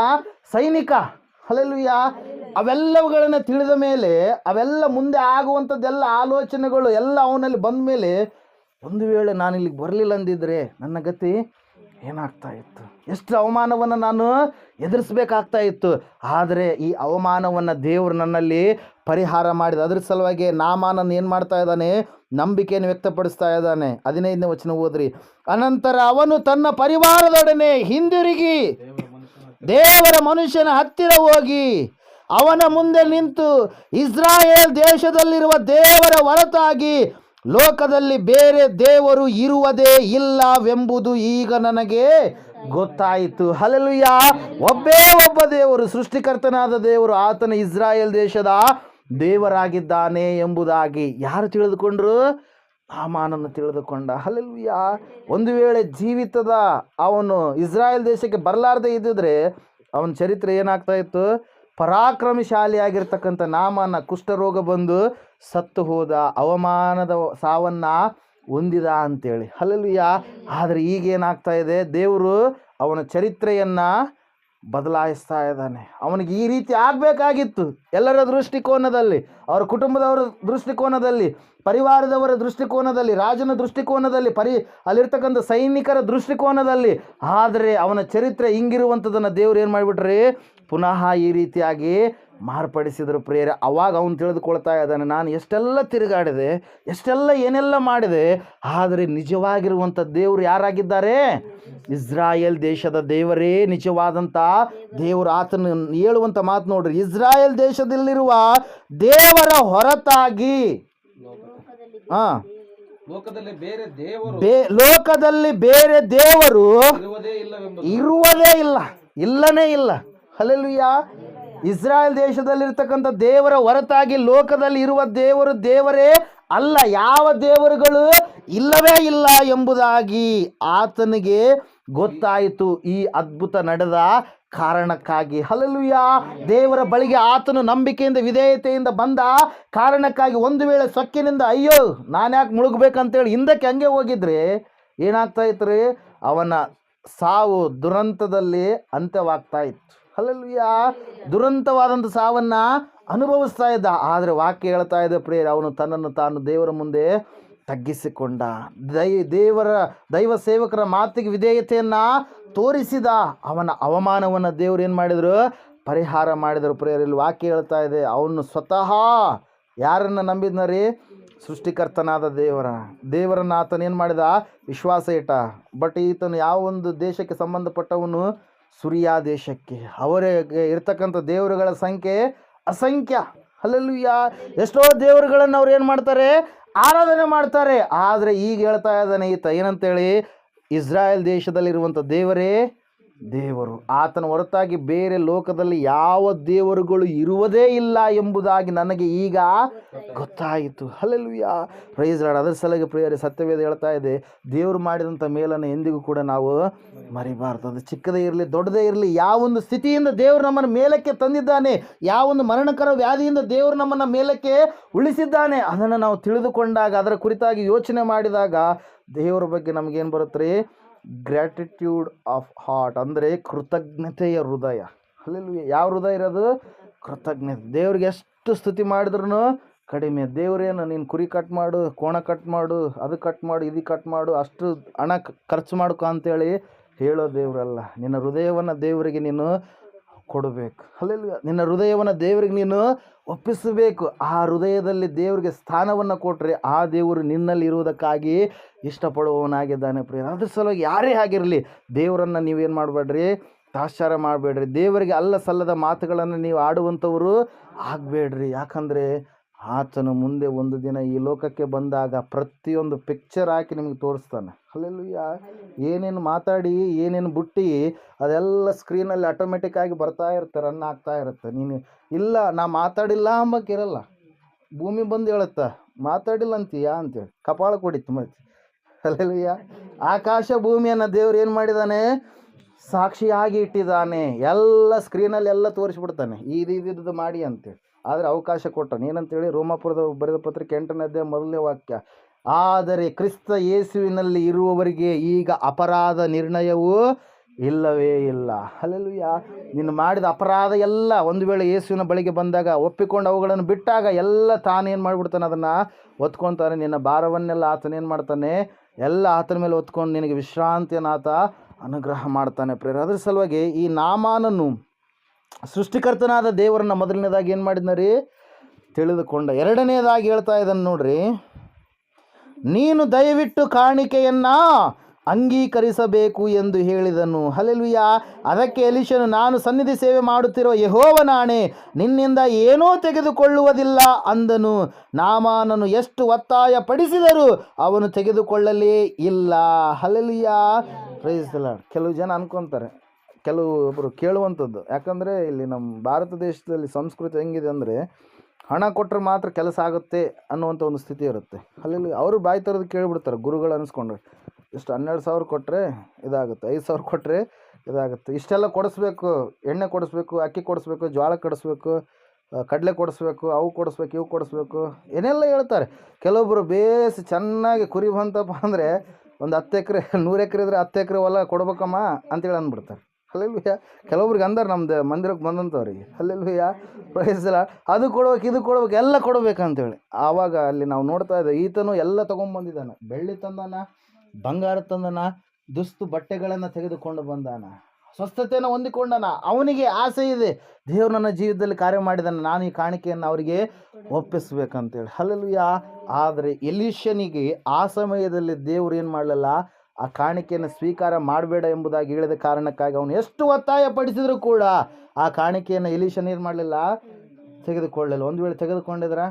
ಸೈನಿಕ. ಹಲ್ಲೆಲೂಯಾ. ಅವೆಲ್ಲವುಗಳನ್ನು ತಿಳಿದ ಮೇಲೆ, ಅವೆಲ್ಲ ಮುಂದೆ ಆಗುವಂಥದ್ದೆಲ್ಲ ಆಲೋಚನೆಗಳು ಎಲ್ಲ ಅವನಲ್ಲಿ ಬಂದ ಮೇಲೆ, ಒಂದು ವೇಳೆ ನಾನು ಇಲ್ಲಿಗೆ ಬರಲಿಲ್ಲ ಅಂದಿದ್ರೆ ನನ್ನ ಗತಿ ಏನಾಗ್ತಾ ಇತ್ತು? ಎಷ್ಟು ಅವಮಾನವನ್ನು ನಾನು ಎದುರಿಸ್ಬೇಕಾಗ್ತಾ ಇತ್ತು. ಆದರೆ ಈ ಅವಮಾನವನ್ನು ದೇವರು ನನ್ನಲ್ಲಿ ಪರಿಹಾರ ಮಾಡಿದ. ಅದ್ರ ಸಲುವಾಗಿ ನಾಮಾನನ್ನು ಏನು ಮಾಡ್ತಾ ಇದ್ದಾನೆ? ನಂಬಿಕೆಯನ್ನು ವ್ಯಕ್ತಪಡಿಸ್ತಾ ಇದ್ದಾನೆ. 15ನೇ ವಚನ ಓದ್ರಿ. ಅನಂತರ ಅವನು ತನ್ನ ಪರಿವಾರದೊಡನೆ ಹಿಂದಿರುಗಿ ದೇವರ ಮನುಷ್ಯನ ಹತ್ತಿರ ಹೋಗಿ ಅವನ ಮುಂದೆ ನಿಂತು, ಇಸ್ರಾಯೇಲ್ ದೇಶದಲ್ಲಿರುವ ದೇವರ ಹೊರತಾಗಿ ಲೋಕದಲ್ಲಿ ಬೇರೆ ದೇವರು ಇರುವುದೇ ಇಲ್ಲವೆಂಬುದು ಈಗ ನನಗೆ ಗೊತ್ತಾಯಿತು. ಹಲ್ಲೆಲೂಯಾ. ಒಬ್ಬೇ ಒಬ್ಬ ದೇವರು, ಸೃಷ್ಟಿಕರ್ತನಾದ ದೇವರು, ಆತನ ಇಸ್ರಾಯೇಲ್ ದೇಶದ ದೇವರಾಗಿದ್ದಾನೆ ಎಂಬುದಾಗಿ ಯಾರು ತಿಳಿದುಕೊಂಡ್ರು? ನಾಮಾನನ್ನು ತಿಳಿದುಕೊಂಡ. ಹಲ್ಲೆಲೂಯಾ. ಒಂದು ವೇಳೆ ಜೀವಿತದ ಅವನು ಇಸ್ರಾಯೇಲ್ ದೇಶಕ್ಕೆ ಬರಲಾರದೆ ಇದ್ದಿದ್ರೆ ಅವನ ಚರಿತ್ರೆ ಏನಾಗ್ತಾ ಇತ್ತು? ಪರಾಕ್ರಮಶಾಲಿಯಾಗಿರ್ತಕ್ಕಂಥ ನಾಮಾನ ಕುಷ್ಠರೋಗ ಬಂದು ಸತ್ತು ಹೋದ, ಅವಮಾನದ ಸಾವನ್ನ ಹೊಂದಿದ ಅಂತೇಳಿ. ಹಲ್ಲೆಲೂಯಾ. ಆದರೆ ಈಗೇನಾಗ್ತಾ ಇದೆ? ದೇವರು ಅವನ ಚರಿತ್ರೆಯನ್ನು ಬದಲಾಯಿಸ್ತಾ ಇದ್ದಾನೆ. ಅವನಿಗೆ ಈ ರೀತಿ ಆಗಬೇಕಾಗಿತ್ತು. ಎಲ್ಲರ ದೃಷ್ಟಿಕೋನದಲ್ಲಿ, ಅವರ ಕುಟುಂಬದವರ ದೃಷ್ಟಿಕೋನದಲ್ಲಿ, ಪರಿವಾರದವರ ದೃಷ್ಟಿಕೋನದಲ್ಲಿ, ರಾಜನ ದೃಷ್ಟಿಕೋನದಲ್ಲಿ, ಅಲ್ಲಿರ್ತಕ್ಕಂಥ ಸೈನಿಕರ ದೃಷ್ಟಿಕೋನದಲ್ಲಿ. ಆದರೆ ಅವನ ಚರಿತ್ರೆ ಹಿಂಗಿರುವಂಥದ್ದನ್ನು ದೇವ್ರು ಏನು ಮಾಡಿಬಿಟ್ರಿ? ಪುನಃ ಈ ರೀತಿಯಾಗಿ ಮಾರ್ಪಡಿಸಿದರು ಪ್ರಿಯರೇ. ಅವಾಗ ಅವನು ತಿಳಿದುಕೊಳ್ತಾ ಇದ್ದಾನೆ, ನಾನು ಎಷ್ಟೆಲ್ಲ ತಿರುಗಾಡಿದೆ, ಎಷ್ಟೆಲ್ಲ ಏನೆಲ್ಲ ಮಾಡಿದೆ, ಆದರೆ ನಿಜವಾಗಿರುವಂಥ ದೇವರು ಯಾರಾಗಿದ್ದಾರೆ? ಇಸ್ರಾಯೇಲ್ ದೇಶದ ದೇವರೇ ನಿಜವಾದಂಥ ದೇವರು. ಆತನು ಹೇಳುವಂಥ ಮಾತು ನೋಡ್ರಿ, ಇಸ್ರಾಯೇಲ್ ದೇಶದಲ್ಲಿರುವ ದೇವರ ಹೊರತಾಗಿ ಲೋಕದಲ್ಲಿ ಬೇರೆ ದೇವರು ಇರುವುದೇ ಇಲ್ಲ, ಇಲ್ಲನೇ ಇಲ್ಲ. ಹಲ್ಲೆಲೂಯಾ. ಇಸ್ರಾಯೇಲ್ ದೇಶದಲ್ಲಿರ್ತಕ್ಕಂಥ ದೇವರ ಹೊರತಾಗಿ ಲೋಕದಲ್ಲಿ ಇರುವ ದೇವರು ದೇವರೇ ಅಲ್ಲ, ಯಾವ ದೇವರುಗಳು ಇಲ್ಲವೇ ಇಲ್ಲ ಎಂಬುದಾಗಿ ಆತನಿಗೆ ಗೊತ್ತಾಯಿತು ಈ ಅದ್ಭುತ ನಡೆದ ಕಾರಣಕ್ಕಾಗಿ. ಹಲ್ಲೆಲೂಯಾ. ದೇವರ ಬಳಿಗೆ ಆತನು ನಂಬಿಕೆಯಿಂದ ವಿಧೇಯತೆಯಿಂದ ಬಂದ ಕಾರಣಕ್ಕಾಗಿ ಒಂದು ವೇಳೆ ಸೊಕ್ಕಿನಿಂದ ಅಯ್ಯೋ ನಾನ್ಯಾಕೆ ಮುಳುಗಬೇಕಂತೇಳಿ ಹಿಂದಕ್ಕೆ ಹಂಗೆ ಹೋಗಿದ್ರೆ ಏನಾಗ್ತಾ ಇತ್ತು ರೀ? ಅವನ ಸಾವು ದುರಂತದಲ್ಲಿ ಅಂತ್ಯವಾಗ್ತಾ ಇತ್ತು. ಹಲ್ಲೆಲೂಯಾ. ದುರಂತವಾದಂಥ ಸಾವನ್ನು ಅನುಭವಿಸ್ತಾ ಇದ್ದ. ಆದರೆ ವಾಕ್ಯ ಹೇಳ್ತಾ ಇದೆ ಪ್ರಿಯರೇ, ಅವನು ತನ್ನನ್ನು ತಾನು ದೇವರ ಮುಂದೆ ತಗ್ಗಿಸಿಕೊಂಡ. ದೈವ ಸೇವಕರ ಮಾತಿಗೆ ವಿಧೇಯತೆಯನ್ನು ತೋರಿಸಿದ. ಅವನ ಅವಮಾನವನ್ನು ದೇವರು ಏನು ಮಾಡಿದರು? ಪರಿಹಾರ ಮಾಡಿದರು ಪ್ರಿಯರೇ. ಇಲ್ಲಿ ವಾಕ್ಯ ಹೇಳ್ತಾ ಇದೆ, ಅವನು ಸ್ವತಃ ಯಾರನ್ನು ನಂಬಿದ್ನರಿ? ಸೃಷ್ಟಿಕರ್ತನಾದ ದೇವರನ್ನು ಆತನೇನು ಮಾಡಿದ? ವಿಶ್ವಾಸ ಇಟ್ಟ. ಬಟ್ ಈತನು ಯಾವ ಒಂದು ದೇಶಕ್ಕೆ ಸಂಬಂಧಪಟ್ಟವನು? ಸುರಿಯಾ ದೇಶಕ್ಕೆ. ಅವರಿಗೆ ಇರ್ತಕ್ಕಂಥ ದೇವರುಗಳ ಸಂಖ್ಯೆ ಅಸಂಖ್ಯ. ಹಲ್ಲೆಲೂಯಾ. ಎಷ್ಟೋ ದೇವರುಗಳನ್ನು ಅವ್ರು ಏನು ಮಾಡ್ತಾರೆ? ಆರಾಧನೆ ಮಾಡ್ತಾರೆ. ಆದರೆ ಈಗ ಹೇಳ್ತಾ ಇದ್ದಾನೆ ಈತ ಏನಂತೇಳಿ, ಇಸ್ರಾಯೇಲ್ ದೇಶದಲ್ಲಿರುವಂಥ ದೇವರೇ ದೇವರು, ಆತನ ಹೊರತಾಗಿ ಬೇರೆ ಲೋಕದಲ್ಲಿ ಯಾವ ದೇವರುಗಳು ಇರುವುದೇ ಇಲ್ಲ ಎಂಬುದಾಗಿ ನನಗೆ ಈಗ ಗೊತ್ತಾಯಿತು. ಹಲ್ಲೆಲೂಯಾ. Praise Lord. ಅದರ ಸಲುವಾಗಿ ಪ್ರಿಯರೇ, ಸತ್ಯವೇದ ಹೇಳ್ತಾ ಇದೆ, ದೇವರು ಮಾಡಿದಂಥ ಮೇಲನ್ನು ಎಂದಿಗೂ ಕೂಡ ನಾವು ಮರಿಬಾರ್ದು. ಅದು ಚಿಕ್ಕದೇ ಇರಲಿ ದೊಡ್ಡದೇ ಇರಲಿ, ಯಾವೊಂದು ಸ್ಥಿತಿಯಿಂದ ದೇವರು ನಮ್ಮನ್ನು ಮೇಲಕ್ಕೆ ತಂದಿದ್ದಾನೆ, ಯಾವೊಂದು ಮರಣಕರ ವ್ಯಾಧಿಯಿಂದ ದೇವರು ನಮ್ಮನ್ನು ಮೇಲಕ್ಕೆ ಉಳಿಸಿದ್ದಾನೆ, ಅದನ್ನು ನಾವು ತಿಳಿದುಕೊಂಡಾಗ, ಅದರ ಕುರಿತಾಗಿ ಯೋಚನೆ ಮಾಡಿದಾಗ ದೇವರ ಬಗ್ಗೆ ನಮಗೇನು ಬರುತ್ತೆ ರೀ? ಗ್ರ್ಯಾಟಿಟ್ಯೂಡ್ ಆಫ್ ಹಾರ್ಟ್, ಅಂದರೆ ಕೃತಜ್ಞತೆಯ ಹೃದಯ. ಹಲ್ಲೆಲೂಯಾ. ಯಾವ ಹೃದಯ ಇರೋದು? ಕೃತಜ್ಞತೆ. ದೇವ್ರಿಗೆ ಎಷ್ಟು ಸ್ತುತಿ ಮಾಡಿದ್ರು ಕಡಿಮೆ. ದೇವರೇನು ನೀನು ಕುರಿ ಕಟ್ ಮಾಡು, ಕೋಣ ಕಟ್ ಮಾಡು, ಅದು ಕಟ್ ಮಾಡು, ಇದು ಕಟ್ ಮಾಡು, ಅಷ್ಟು ಹಣ ಖರ್ಚು ಮಾಡ್ಕೊ ಅಂತೇಳಿ ಹೇಳೋ ದೇವರಲ್ಲ. ನಿನ್ನ ಹೃದಯವನ್ನು ದೇವರಿಗೆ ನೀನು ಕೊಡಬೇಕು. ಹಲ್ಲೆಲೂಯಾ. ನಿನ್ನ ಹೃದಯವನ್ನು ದೇವರಿಗೆ ನೀನು ಒಪ್ಪಿಸಬೇಕು. ಆ ಹೃದಯದಲ್ಲಿ ದೇವರಿಗೆ ಸ್ಥಾನವನ್ನು ಕೊಟ್ಟರೆ ಆ ದೇವರು ನಿನ್ನಲ್ಲಿ ಇರುವುದಕ್ಕಾಗಿ ಇಷ್ಟಪಡುವವನಾಗಿದ್ದಾನೆ ಪ್ರಿಯ. ಅದ್ರ ಸಲುವಾಗಿ ಯಾರೇ ಆಗಿರಲಿ ದೇವರನ್ನು ನೀವೇನು ಮಾಡಬೇಡ್ರಿ? ತಾತ್ಸಾರ ಮಾಡಬೇಡ್ರಿ. ದೇವರಿಗೆ ಅಲ್ಲ ಸಲ್ಲದ ಮಾತುಗಳನ್ನು ನೀವು ಆಡುವಂಥವರು ಆಗಬೇಡ್ರಿ. ಯಾಕಂದರೆ ಆತನು ಮುಂದೆ ಒಂದು ದಿನ ಈ ಲೋಕಕ್ಕೆ ಬಂದಾಗ ಪ್ರತಿಯೊಂದು ಪಿಕ್ಚರ್ ಹಾಕಿ ನಿಮಗೆ ತೋರಿಸ್ತಾನೆ. ಹಲ್ಲೆಲೂಯಾ. ಏನೇನು ಮಾತಾಡಿ ಏನೇನು ಬಿಟ್ಟು ಅದೆಲ್ಲ ಸ್ಕ್ರೀನಲ್ಲಿ ಆಟೋಮೆಟಿಕ್ ಆಗಿ ಬರ್ತಾ ಇರುತ್ತೆ, ರನ್ ಆಗ್ತಾ ಇರುತ್ತೆ. ನೀನು ಇಲ್ಲ ನಾ ಮಾತಾಡಿಲ್ಲ ಅಂಬಕ್ಕಿರಲ್ಲ, ಭೂಮಿ ಬಂದು ಹೇಳುತ್ತಾ ಮಾತಾಡಿಲ್ಲ ಅಂತೀಯಾ ಅಂತೇಳಿ ಕಪಾಳ ಕೊಡಿತ್ತು ಮತ್ತೆ. ಹಲ್ಲೆಲೂಯಾ. ಆಕಾಶ ಭೂಮಿಯನ್ನು ದೇವ್ರು ಏನು ಮಾಡಿದ್ದಾನೆ? ಸಾಕ್ಷಿಯಾಗಿ ಇಟ್ಟಿದ್ದಾನೆ. ಎಲ್ಲ ಸ್ಕ್ರೀನಲ್ಲಿ ಎಲ್ಲ ತೋರಿಸ್ಬಿಡ್ತಾನೆ, ಇದು ಮಾಡಿ ಅಂತೇಳಿ. ಆದರೆ ಅವಕಾಶ ಕೊಟ್ಟನು. ಏನಂತೇಳಿ ರೋಮಾಪುರದ ಬರೆದ ಪತ್ರಿಕೆ 8ನೇ ಅಧ್ಯಾಯ 1ನೇ ವಾಕ್ಯ, ಆದರೆ ಕ್ರಿಸ್ತ ಯೇಸುವಿನಲ್ಲಿ ಇರುವವರಿಗೆ ಈಗ ಅಪರಾಧ ನಿರ್ಣಯವೂ ಇಲ್ಲವೇ ಇಲ್ಲ. ಹಲ್ಲೆಲೂಯಾ. ನೀನು ಮಾಡಿದ ಅಪರಾಧ ಎಲ್ಲ ಒಂದು ವೇಳೆ ಯೇಸುವಿನ ಬಳಿಗೆ ಬಂದಾಗ ಒಪ್ಪಿಕೊಂಡು ಅವುಗಳನ್ನು ಬಿಟ್ಟಾಗ ಎಲ್ಲ ತಾನೇನು ಮಾಡಿಬಿಡ್ತಾನೆ? ಅದನ್ನು ಒತ್ಕೊತಾನೆ. ನಿನ್ನ ಭಾರವನ್ನೆಲ್ಲ ಆತನೇನು ಮಾಡ್ತಾನೆ? ಎಲ್ಲ ಆತನ ಮೇಲೆ ಒತ್ಕೊಂಡು ನಿನಗೆ ವಿಶ್ರಾಂತಿಯನ್ನು ಆತ ಅನುಗ್ರಹ ಮಾಡ್ತಾನೆ ಪ್ರೇರ. ಅದ್ರ ಸಲುವಾಗಿ ಈ ನಾಮಾನನು ಸೃಷ್ಟಿಕರ್ತನಾದ ದೇವರನ್ನು ಮೊದಲನೇದಾಗಿ ಏನು ಮಾಡಿದ್ನ ರೀ? ತಿಳಿದುಕೊಂಡ. ಎರಡನೇದಾಗಿ ಹೇಳ್ತಾ ಇದ್ದಾನೆ ನೋಡ್ರಿ, ನೀನು ದಯವಿಟ್ಟು ಕಾಣಿಕೆಯನ್ನು ಅಂಗೀಕರಿಸಬೇಕು ಎಂದು ಹೇಳಿದನು. ಹಲ್ಲೆಲೂಯಾ. ಅದಕ್ಕೆ ಎಲೀಷನು, ನಾನು ಸನ್ನಿಧಿ ಸೇವೆ ಮಾಡುತ್ತಿರುವ ಯೆಹೋವನಾಣೆ, ನಿನ್ನಿಂದ ಏನೂ ತೆಗೆದುಕೊಳ್ಳುವುದಿಲ್ಲ ಅಂದನು. ನಾಮಾನನು ಎಷ್ಟು ಒತ್ತಾಯ ಪಡಿಸಿದರೂ ಅವನು ತೆಗೆದುಕೊಳ್ಳಲೇ ಇಲ್ಲ. ಹಲ್ಲೆಲೂಯಾ. Praise the Lord. ಕೆಲವು ಜನ ಅನ್ಕೊತಾರೆ, ಕೆಲವೊಬ್ಬರು ಕೇಳುವಂಥದ್ದು, ಯಾಕಂದರೆ ಇಲ್ಲಿ ನಮ್ಮ ಭಾರತ ದೇಶದಲ್ಲಿ ಸಂಸ್ಕೃತಿ ಹೆಂಗಿದೆ ಅಂದರೆ, ಹಣ ಕೊಟ್ಟರೆ ಮಾತ್ರ ಕೆಲಸ ಆಗುತ್ತೆ ಅನ್ನುವಂಥ ಒಂದು ಸ್ಥಿತಿ ಇರುತ್ತೆ. ಅಲ್ಲಿ ಅವರು ಬಾಯಿ ಥರದ್ದು ಕೇಳಿಬಿಡ್ತಾರೆ ಗುರುಗಳು ಅನಿಸ್ಕೊಂಡ್ರೆ. ಇಷ್ಟು 12,000 ಕೊಟ್ಟರೆ ಇದಾಗುತ್ತೆ, 5,000 ಕೊಟ್ಟರೆ ಇದಾಗುತ್ತೆ, ಇಷ್ಟೆಲ್ಲ ಕೊಡಿಸ್ಬೇಕು, ಎಣ್ಣೆ ಕೊಡಿಸ್ಬೇಕು, ಅಕ್ಕಿ ಕೊಡಿಸ್ಬೇಕು, ಜೋಳ ಕೊಡಿಸ್ಬೇಕು, ಕಡಲೆ ಕೊಡಿಸ್ಬೇಕು, ಅವು ಕೊಡಿಸ್ಬೇಕು, ಇವು ಕೊಡಿಸ್ಬೇಕು, ಏನೆಲ್ಲ ಹೇಳ್ತಾರೆ. ಕೆಲವೊಬ್ಬರು ಬೇಸ್ ಚೆನ್ನಾಗಿ ಕುರಿ ಬಂತಪ್ಪ ಅಂದರೆ ಒಂದು 10 ಎಕರೆ 100 ಎಕರೆ ಇದ್ರೆ 10 ಎಕರೆ ಹೊಲ ಕೊಡ್ಬೇಕಮ್ಮ ಅಂತೇಳಿ ಅಂದ್ಬಿಡ್ತಾರೆ. ಹಲ್ಲೆಲೂಯಾ. ಕೆಲವೊಬ್ರಿಗೆ ಅಂದಾರೆ ನಮ್ದು ಮಂದಿರಕ್ಕೆ ಬಂದಂಥವ್ರಿಗೆ. ಹಲ್ಲೆಲೂಯಾ. Praise the Lord. ಅದು ಕೊಡ್ಬೇಕು, ಇದು ಕೊಡ್ಬೇಕು, ಎಲ್ಲ ಕೊಡ್ಬೇಕಂತೇಳಿ. ಆವಾಗ ಅಲ್ಲಿ ನಾವು ನೋಡ್ತಾ ಇದ್ದೇವೆ, ಈತನು ಎಲ್ಲ ತೊಗೊಂಬಂದಿದ್ದಾನೆ. ಬೆಳ್ಳಿ ತಂದಾನ, ಬಂಗಾರ ತಂದನ, ದುಸ್ತು ಬಟ್ಟೆಗಳನ್ನು ತೆಗೆದುಕೊಂಡು ಬಂದಾನ, ಸ್ವಸ್ಥತೆಯನ್ನು ಹೊಂದಿಕೊಂಡನ. ಅವನಿಗೆ ಆಸೆ ಇದೆ, ದೇವರು ನನ್ನ ಜೀವಿತದಲ್ಲಿ ಕಾರ್ಯ ಮಾಡಿದಾನೆ, ನಾನು ಈ ಕಾಣಿಕೆಯನ್ನು ಅವರಿಗೆ ಒಪ್ಪಿಸ್ಬೇಕಂತೇಳಿ. ಹಲ್ಲೆಲೂಯಾ. ಆದರೆ ಎಲೀಷನಿಗೆ ಆ ಸಮಯದಲ್ಲಿ ದೇವರು ಏನು ಮಾಡಲಿಲ್ಲ, ಆ ಕಾಣಿಕೆಯನ್ನು ಸ್ವೀಕಾರ ಮಾಡಬೇಡ ಎಂಬುದಾಗಿ ಹೇಳಿದ ಕಾರಣಕ್ಕಾಗಿ ಅವನು ಎಷ್ಟು ಒತ್ತಾಯ ಪಡಿಸಿದರೂ ಕೂಡ ಆ ಕಾಣಿಕೆಯನ್ನು ಎಲೀಷನ್ ಏನು ಮಾಡಲಿಲ್ಲ, ತೆಗೆದುಕೊಳ್ಳಲಿಲ್ಲ. ಒಂದು ವೇಳೆ ತೆಗೆದುಕೊಂಡಿದ್ರೆ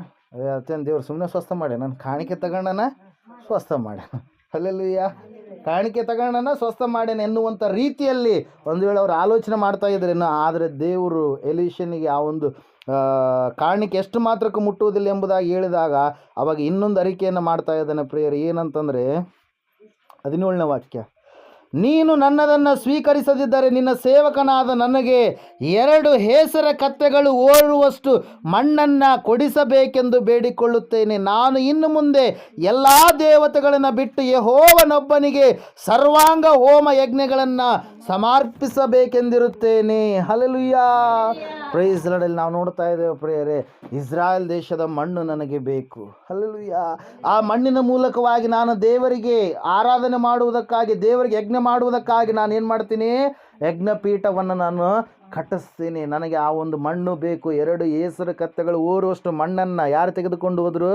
ಅತ್ತೇನು ದೇವ್ರು ಸುಮ್ಮನೆ ಸ್ವಸ್ಥ ಮಾಡಿ, ನಾನು ಕಾಣಿಕೆ ತಗೊಂಡನ ಸ್ವಸ್ಥ ಮಾಡ್ಯಾನ. ಹಲ್ಲೆಲೂಯಾ. ಕಾಣಿಕೆ ತಗೊಂಡನ ಸ್ವಸ್ಥ ಮಾಡ್ಯಾನ ಎನ್ನುವಂಥ ರೀತಿಯಲ್ಲಿ ಒಂದು ವೇಳೆ ಅವರು ಆಲೋಚನೆ ಮಾಡ್ತಾ ಇದ್ರೇನು. ಆದರೆ ದೇವರು ಎಲೀಷನಿಗೆ ಆ ಒಂದು ಕಾಣಿಕೆ ಎಷ್ಟು ಮಾತ್ರಕ್ಕೂ ಮುಟ್ಟುವುದಿಲ್ಲ ಎಂಬುದಾಗಿ ಹೇಳಿದಾಗ ಅವಾಗ ಇನ್ನೊಂದು ಅರಿಕೆಯನ್ನು ಮಾಡ್ತಾ ಇದ್ದಾನೆ ಪ್ರಿಯರು. ಏನಂತಂದರೆ 17ನೇ ವಾಕ್ಯ, ನೀನು ನನ್ನದನ್ನು ಸ್ವೀಕರಿಸದಿದ್ದರೆ ನಿನ್ನ ಸೇವಕನಾದ ನನಗೆ 2 ಹೇಸರ ಕತ್ತೆಗಳು ಓಡುವಷ್ಟು ಮಣ್ಣನ್ನು ಕೊಡಿಸಬೇಕೆಂದು ಬೇಡಿಕೊಳ್ಳುತ್ತೇನೆ. ನಾನು ಇನ್ನು ಮುಂದೆ ಎಲ್ಲ ದೇವತೆಗಳನ್ನು ಬಿಟ್ಟು ಯೆಹೋವನೊಬ್ಬನಿಗೆ ಸರ್ವಾಂಗ ಹೋಮ ಯಜ್ಞಗಳನ್ನು ಸಮರ್ಪಿಸಬೇಕೆಂದಿರುತ್ತೇನೆ. ಹಲ್ಲೆಲೂಯಾ. Praise the Lord. ನಾವು ನೋಡ್ತಾ ಇದ್ದೇವೆ ಪ್ರಿಯರೇ, ಇಸ್ರಾಯೇಲ್ ದೇಶದ ಮಣ್ಣು ನನಗೆ ಬೇಕು. ಹಲ್ಲೆಲೂಯಾ. ಆ ಮಣ್ಣಿನ ಮೂಲಕವಾಗಿ ನಾನು ದೇವರಿಗೆ ಆರಾಧನೆ ಮಾಡುವುದಕ್ಕಾಗಿ, ದೇವರಿಗೆ ಯಜ್ಞ ಮಾಡುವುದಕ್ಕಾಗಿ ನಾನು ಏನು ಮಾಡ್ತೀನಿ, ಯಜ್ಞಪೀಠವನ್ನು ನಾನು ಕಟ್ಟಿಸ್ತೀನಿ. ನನಗೆ ಆ ಒಂದು ಮಣ್ಣು ಬೇಕು. 2 ಹೇಸರ ಕತ್ತೆಗಳು ಓರುವಷ್ಟು ಮಣ್ಣನ್ನು ಯಾರು ತೆಗೆದುಕೊಂಡು ಹೋದರು,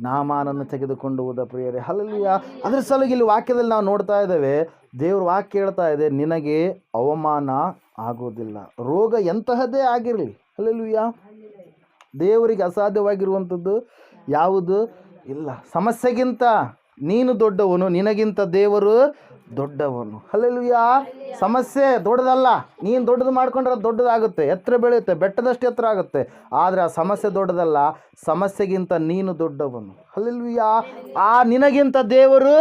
ನಾಮಾನನ್ನು ತೆಗೆದುಕೊಂಡು ಹೋದ ಪ್ರಿಯರೇ. ಹಲ್ಲೆಲೂಯಾ. ಅದರ ಸಲುವಾಗಿ ಇಲ್ಲಿ ವಾಕ್ಯದಲ್ಲಿ ನಾವು ನೋಡ್ತಾ ಇದ್ದೇವೆ, ದೇವ್ರ ವಾಕ್ಯ ಹೇಳ್ತಾ ಇದೆ, ನಿನಗೆ ಅವಮಾನ ಆಗೋದಿಲ್ಲ. ರೋಗ ಎಂತಹದ್ದೇ ಆಗಿರಲಿ, ಹಲ್ಲೆಲೂಯಾ, ದೇವರಿಗೆ ಅಸಾಧ್ಯವಾಗಿರುವಂಥದ್ದು ಯಾವುದು ಇಲ್ಲ. ಸಮಸ್ಯೆಗಿಂತ ನೀನು ದೊಡ್ಡವನು, ನಿನಗಿಂತ ದೇವರು ದೊಡ್ಡವನು. ಹಲ್ಲೆಲೂಯಾ. ಸಮಸ್ಯೆ ದೊಡ್ಡದಲ್ಲ, ನೀನು ದೊಡ್ಡದು ಮಾಡ್ಕೊಂಡ್ರೆ ಅದು ದೊಡ್ಡದಾಗುತ್ತೆ, ಎತ್ತರ ಬೆಳೆಯುತ್ತೆ, ಬೆಟ್ಟದಷ್ಟು ಎತ್ತರ ಆಗುತ್ತೆ. ಆದರೆ ಆ ಸಮಸ್ಯೆ ದೊಡ್ಡದಲ್ಲ, ಸಮಸ್ಯೆಗಿಂತ ನೀನು ದೊಡ್ಡವನು. ಹಲ್ಲೆಲೂಯಾ. ಆ ನಿನಗಿಂತ ದೇವರು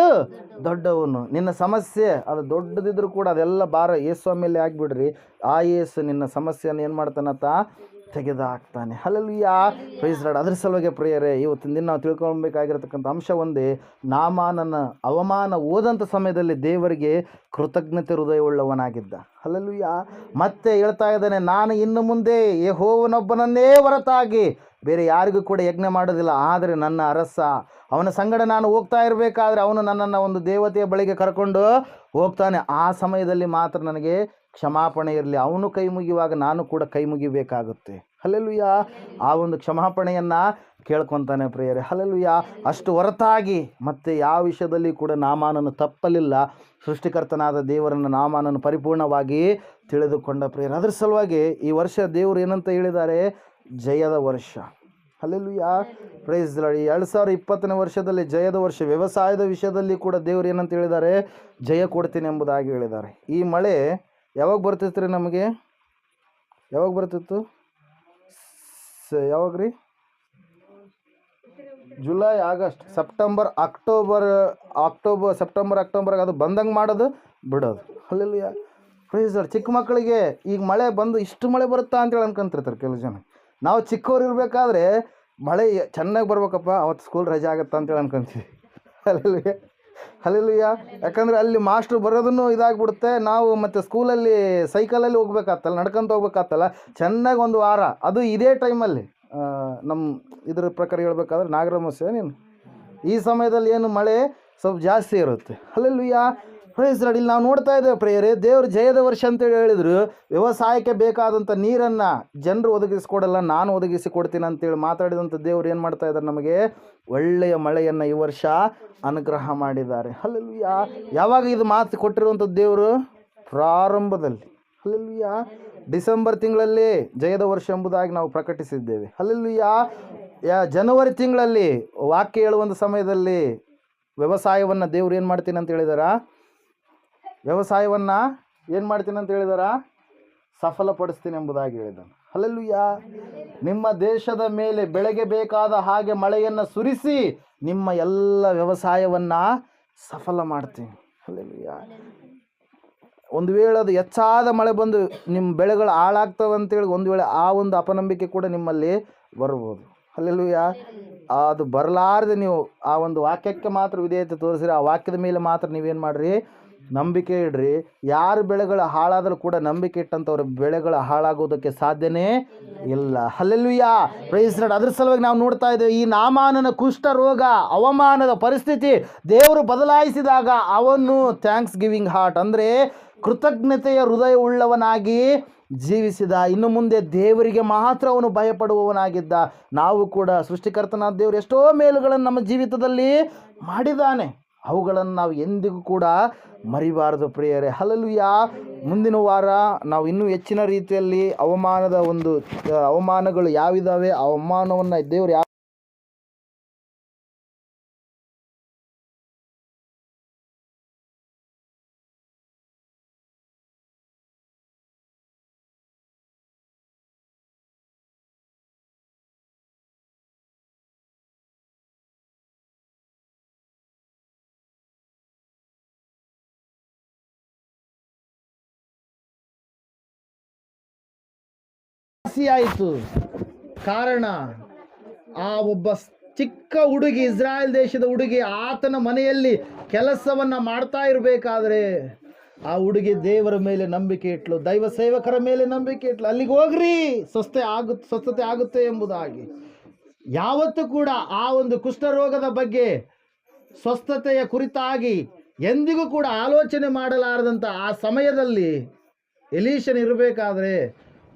ದೊಡ್ಡವನು. ನಿನ್ನ ಸಮಸ್ಯೆ ಅದು ದೊಡ್ಡದಿದ್ರೂ ಕೂಡ ಅದೆಲ್ಲ ಭಾರ ಯೇಸು ಮೇಲೆ ಆಗಿಬಿಡ್ರಿ. ಆ ಯೇಸು ನಿನ್ನ ಸಮಸ್ಯೆಯನ್ನು ಏನು ಮಾಡ್ತಾನಂತ ತೆಗೆದುಹಾಕ್ತಾನೆ. ಹಲ್ಲೆಲೂಯಾ. Praise the Lord. ಅದ್ರ ಸಲುವಾಗಿ ಪ್ರಿಯರೇ, ಇವತ್ತಿನ ದಿನ ನಾವು ತಿಳ್ಕೊಳ್ಬೇಕಾಗಿರತಕ್ಕಂಥ ಅಂಶ ಒಂದೇ, ನಾಮಾನನ ಅವಮಾನ ಹೋದಂಥ ಸಮಯದಲ್ಲಿ ದೇವರಿಗೆ ಕೃತಜ್ಞತೆ ಹೃದಯವುಳ್ಳವನಾಗಿದ್ದ. ಹಲ್ಲೆಲೂಯಾ. ಮತ್ತೆ ಹೇಳ್ತಾ ಇದ್ದಾನೆ, ನಾನು ಇನ್ನು ಮುಂದೆ ಯೆಹೋವನೊಬ್ಬನನ್ನೇ ಹೊರತಾಗಿ ಬೇರೆ ಯಾರಿಗೂ ಕೂಡ ಯಜ್ಞ ಮಾಡೋದಿಲ್ಲ. ಆದರೆ ನನ್ನ ಅರಸ, ಅವನ ಸಂಗಡ ನಾನು ಹೋಗ್ತಾ ಇರಬೇಕಾದ್ರೆ ಅವನು ನನ್ನನ್ನು ಒಂದು ದೇವತೆಯ ಬಳಿಗೆ ಕರ್ಕೊಂಡು ಹೋಗ್ತಾನೆ. ಆ ಸಮಯದಲ್ಲಿ ಮಾತ್ರ ನನಗೆ ಕ್ಷಮಾಪಣೆ ಇರಲಿ. ಅವನು ಕೈ ಮುಗಿಯುವಾಗ ನಾನು ಕೂಡ ಕೈ ಮುಗಿಬೇಕಾಗುತ್ತೆ. ಹಲ್ಲೆಲೂಯಾ. ಆ ಒಂದು ಕ್ಷಮಾಪಣೆಯನ್ನು ಕೇಳ್ಕೊತಾನೆ ಪ್ರಿಯರೇ. ಹಲ್ಲೆಲೂಯಾ. ಅಷ್ಟು ಹೊರತಾಗಿ ಮತ್ತೆ ಯಾವ ವಿಷಯದಲ್ಲಿ ಕೂಡ ನಾಮಾನನು ತಪ್ಪಲಿಲ್ಲ. ಸೃಷ್ಟಿಕರ್ತನಾದ ದೇವರನ್ನು ನಾಮಾನನು ಪರಿಪೂರ್ಣವಾಗಿ ತಿಳಿದುಕೊಂಡ ಪ್ರಿಯರೇ. ಅದರ ಸಲುವಾಗಿ ಈ ವರ್ಷ ದೇವರು ಏನಂತ ಹೇಳಿದ್ದಾರೆ, ಜಯದ ವರ್ಷ. ಹಲ್ಲೆಲೂಯಾ. Praise the Lord. 2020ನೇ ವರ್ಷದಲ್ಲಿ ಜಯದ ವರ್ಷ. ವ್ಯವಸಾಯದ ವಿಷಯದಲ್ಲಿ ಕೂಡ ದೇವರು ಏನಂತ ಹೇಳಿದ್ದಾರೆ, ಜಯ ಕೊಡ್ತೀನಿ ಎಂಬುದಾಗಿ ಹೇಳಿದ್ದಾರೆ. ಈ ಮಳೆ ಯಾವಾಗ ಬರ್ತಿತ್ತು ರೀ ನಮಗೆ? ಯಾವಾಗ ಬರ್ತಿತ್ತು? ಯಾವಾಗ ರೀ? ಜುಲೈ, ಆಗಸ್ಟ್, ಸೆಪ್ಟೆಂಬರ್, ಅಕ್ಟೋಬರ್ ಅದು ಬಂದಂಗೆ ಮಾಡೋದು, ಬಿಡೋದು. ಹಲ್ಲೆಲೂಯಾ. Praise the Lord. ಚಿಕ್ಕ ಮಕ್ಕಳಿಗೆ ಈಗ ಮಳೆ ಬಂದು ಇಷ್ಟು ಮಳೆ ಬರುತ್ತಾ ಅಂತೇಳಿ ಅನ್ಕೊಂತಿರ್ತಾರೆ ಕೆಲವು ಜನ. ನಾವು ಚಿಕ್ಕವ್ರು ಇರಬೇಕಾದ್ರೆ ಮಳೆ ಚೆನ್ನಾಗಿ ಬರ್ಬೇಕಪ್ಪ, ಅವತ್ತು ಸ್ಕೂಲ್ ರಜೆ ಆಗುತ್ತಾ ಅಂತೇಳಿ ಅನ್ಕೊಂತೀವಿ. ಹಲ್ಲೆಲೂಯಾ. ಹಲ್ಲೆಲೂಯಾ. ಯಾಕಂದರೆ ಅಲ್ಲಿ ಮಾಸ್ಟ್ರು ಬರೋದನ್ನು ಇದಾಗ್ಬಿಡುತ್ತೆ. ನಾವು ಮತ್ತು ಸ್ಕೂಲಲ್ಲಿ ಸೈಕಲಲ್ಲಿ ಹೋಗ್ಬೇಕಾಗ್ತಲ್ಲ, ನಡ್ಕೊಂತ ಹೋಗ್ಬೇಕಾಗ್ತಲ್ಲ. ಚೆನ್ನಾಗಿ ಒಂದು ವಾರ ಅದು ಇದೇ ಟೈಮಲ್ಲಿ ನಮ್ಮ ಇದ್ರ ಪ್ರಕಾರ ಹೇಳ್ಬೇಕಾದ್ರೆ ನಾಗರಮಸ್ಯ ನೀನು ಈ ಸಮಯದಲ್ಲಿ ಏನು ಮಳೆ ಸ್ವಲ್ಪ ಜಾಸ್ತಿ ಇರುತ್ತೆ. ಹಲ್ಲೆಲೂಯಾ. Praise Lord. ಇಲ್ಲಿ ನಾವು ನೋಡ್ತಾ ಇದ್ದೇವೆ ಪ್ರಿಯರೇ, ದೇವರು ಜಯದ ವರ್ಷ ಅಂತೇಳಿ ಹೇಳಿದ್ರು. ವ್ಯವಸಾಯಕ್ಕೆ ಬೇಕಾದಂಥ ನೀರನ್ನು ಜನರು ಒದಗಿಸಿಕೊಡಲ್ಲ, ನಾನು ಒದಗಿಸಿ ಕೊಡ್ತೀನಿ ಅಂತೇಳಿ ಮಾತಾಡಿದಂಥ ದೇವರು ಏನು ಮಾಡ್ತಾ ಇದ್ದಾರೆ, ನಮಗೆ ಒಳ್ಳೆಯ ಮಳೆಯನ್ನು ಈ ವರ್ಷ ಅನುಗ್ರಹ ಮಾಡಿದ್ದಾರೆ. ಹಲ್ಲೆಲೂಯಾ. ಯಾವಾಗ ಇದು ಮಾತು ಕೊಟ್ಟಿರುವಂಥದ್ದು ದೇವರು? ಪ್ರಾರಂಭದಲ್ಲಿ. ಹಲ್ಲೆಲೂಯಾ. ಡಿಸೆಂಬರ್ ತಿಂಗಳಲ್ಲಿ ಜಯದ ವರ್ಷ ಎಂಬುದಾಗಿ ನಾವು ಪ್ರಕಟಿಸಿದ್ದೇವೆ. ಹಲ್ಲೆಲೂಯಾ. ಜನವರಿ ತಿಂಗಳಲ್ಲಿ ವಾಕ್ಯ ಹೇಳುವಂಥ ಸಮಯದಲ್ಲಿ ವ್ಯವಸಾಯವನ್ನು ದೇವ್ರು ಏನು ಮಾಡ್ತೀನಿ ಅಂತ ಹೇಳಿದಾರ? ವ್ಯವಸಾಯವನ್ನು ಏನು ಮಾಡ್ತೀನಿ ಅಂತ ಹೇಳಿದಾರ? ಸಫಲಪಡಿಸ್ತೀನಿ ಎಂಬುದಾಗಿ ಹೇಳಿದ್ದಾನೆ. ಹಲ್ಲೆಲೂಯಾ. ನಿಮ್ಮ ದೇಶದ ಮೇಲೆ ಬೆಳೆಗೆ ಬೇಕಾದ ಹಾಗೆ ಮಳೆಯನ್ನು ಸುರಿಸಿ ನಿಮ್ಮ ಎಲ್ಲ ವ್ಯವಸಾಯವನ್ನು ಸಫಲ ಮಾಡ್ತೀನಿ. ಹಲ್ಲೆಲೂಯಾ. ಒಂದು ವೇಳೆ ಅದು ಹೆಚ್ಚಾದ ಮಳೆ ಬಂದು ನಿಮ್ಮ ಬೆಳೆಗಳು ಹಾಳಾಗ್ತವೆ ಅಂತೇಳಿ ಒಂದು ವೇಳೆ ಆ ಒಂದು ಅಪನಂಬಿಕೆ ಕೂಡ ನಿಮ್ಮಲ್ಲಿ ಬರ್ಬೋದು. ಹಲ್ಲೆಲೂಯಾ. ಅದು ಬರಲಾರದೆ ನೀವು ಆ ಒಂದು ವಾಕ್ಯಕ್ಕೆ ಮಾತ್ರ ವಿಧೇಯತೆ ತೋರಿಸಿರಿ, ಆ ವಾಕ್ಯದ ಮೇಲೆ ಮಾತ್ರ ನೀವೇನು ಮಾಡಿರಿ? ನಂಬಿಕೆ ಇಡ್ರಿ. ಯಾರ ಬೆಳೆಗಳು ಹಾಳಾದರೂ ಕೂಡ ನಂಬಿಕೆ ಇಟ್ಟಂಥವ್ರ ಬೆಳೆಗಳು ಹಾಳಾಗೋದಕ್ಕೆ ಸಾಧ್ಯನೇ ಇಲ್ಲ. ಹಲ್ಲೆಲೂಯಾ. Praise Lord. ಅದ್ರ ಸಲುವಾಗಿ ನಾವು ನೋಡ್ತಾ ಇದ್ದೇವೆ, ಈ ನಾಮಾನನ ಕುಷ್ಠ ರೋಗ ಅವಮಾನದ ಪರಿಸ್ಥಿತಿ ದೇವರು ಬದಲಾಯಿಸಿದಾಗ ಅವನು ಥ್ಯಾಂಕ್ಸ್ ಗಿವಿಂಗ್ ಹಾರ್ಟ್ ಅಂದರೆ ಕೃತಜ್ಞತೆಯ ಹೃದಯ ಉಳ್ಳವನಾಗಿ ಜೀವಿಸಿದ. ಇನ್ನು ಮುಂದೆ ದೇವರಿಗೆ ಮಾತ್ರ ಅವನು ಭಯಪಡುವವನಾಗಿದ್ದ. ನಾವು ಕೂಡ ಸೃಷ್ಟಿಕರ್ತನಾದ ದೇವರು ಎಷ್ಟೋ ಮೇಲುಗಳನ್ನು ನಮ್ಮ ಜೀವಿತದಲ್ಲಿ ಮಾಡಿದ್ದಾನೆ, ಅವುಗಳನ್ನು ನಾವು ಎಂದಿಗೂ ಕೂಡ ಮರಿಬಾರದು ಪ್ರಿಯರೇ. ಹಲ್ಲೆಲೂಯಾ. ಮುಂದಿನ ವಾರ ನಾವು ಇನ್ನೂ ಹೆಚ್ಚಿನ ರೀತಿಯಲ್ಲಿ ಅವಮಾನಗಳು ಯಾವಿದ್ದಾವೆ, ಆ ಅವಮಾನವನ್ನು ದೇವರು ಯಾವ ಆಯಿತು. ಕಾರಣ ಆ ಒಬ್ಬ ಚಿಕ್ಕ ಹುಡುಗಿ, ಇಸ್ರಾಯೇಲ್ ದೇಶದ ಹುಡುಗಿ, ಆತನ ಮನೆಯಲ್ಲಿ ಕೆಲಸವನ್ನು ಮಾಡ್ತಾ ಇರಬೇಕಾದ್ರೆ ಆ ಹುಡುಗಿ ದೇವರ ಮೇಲೆ ನಂಬಿಕೆ ಇಟ್ಲು, ದೈವ ಸೇವಕರ ಮೇಲೆ ನಂಬಿಕೆ ಇಟ್ಲು. ಅಲ್ಲಿಗೆ ಹೋಗ್ರಿ, ಸ್ವಸ್ಥತೆ ಆಗುತ್ತೆ ಎಂಬುದಾಗಿ. ಯಾವತ್ತೂ ಕೂಡ ಆ ಒಂದು ಕುಷ್ಠರೋಗದ ಬಗ್ಗೆ, ಸ್ವಸ್ಥತೆಯ ಕುರಿತಾಗಿ ಎಂದಿಗೂ ಕೂಡ ಆಲೋಚನೆ ಮಾಡಲಾರದಂಥ ಆ ಸಮಯದಲ್ಲಿ ಎಲೀಷನ್ ಇರಬೇಕಾದ್ರೆ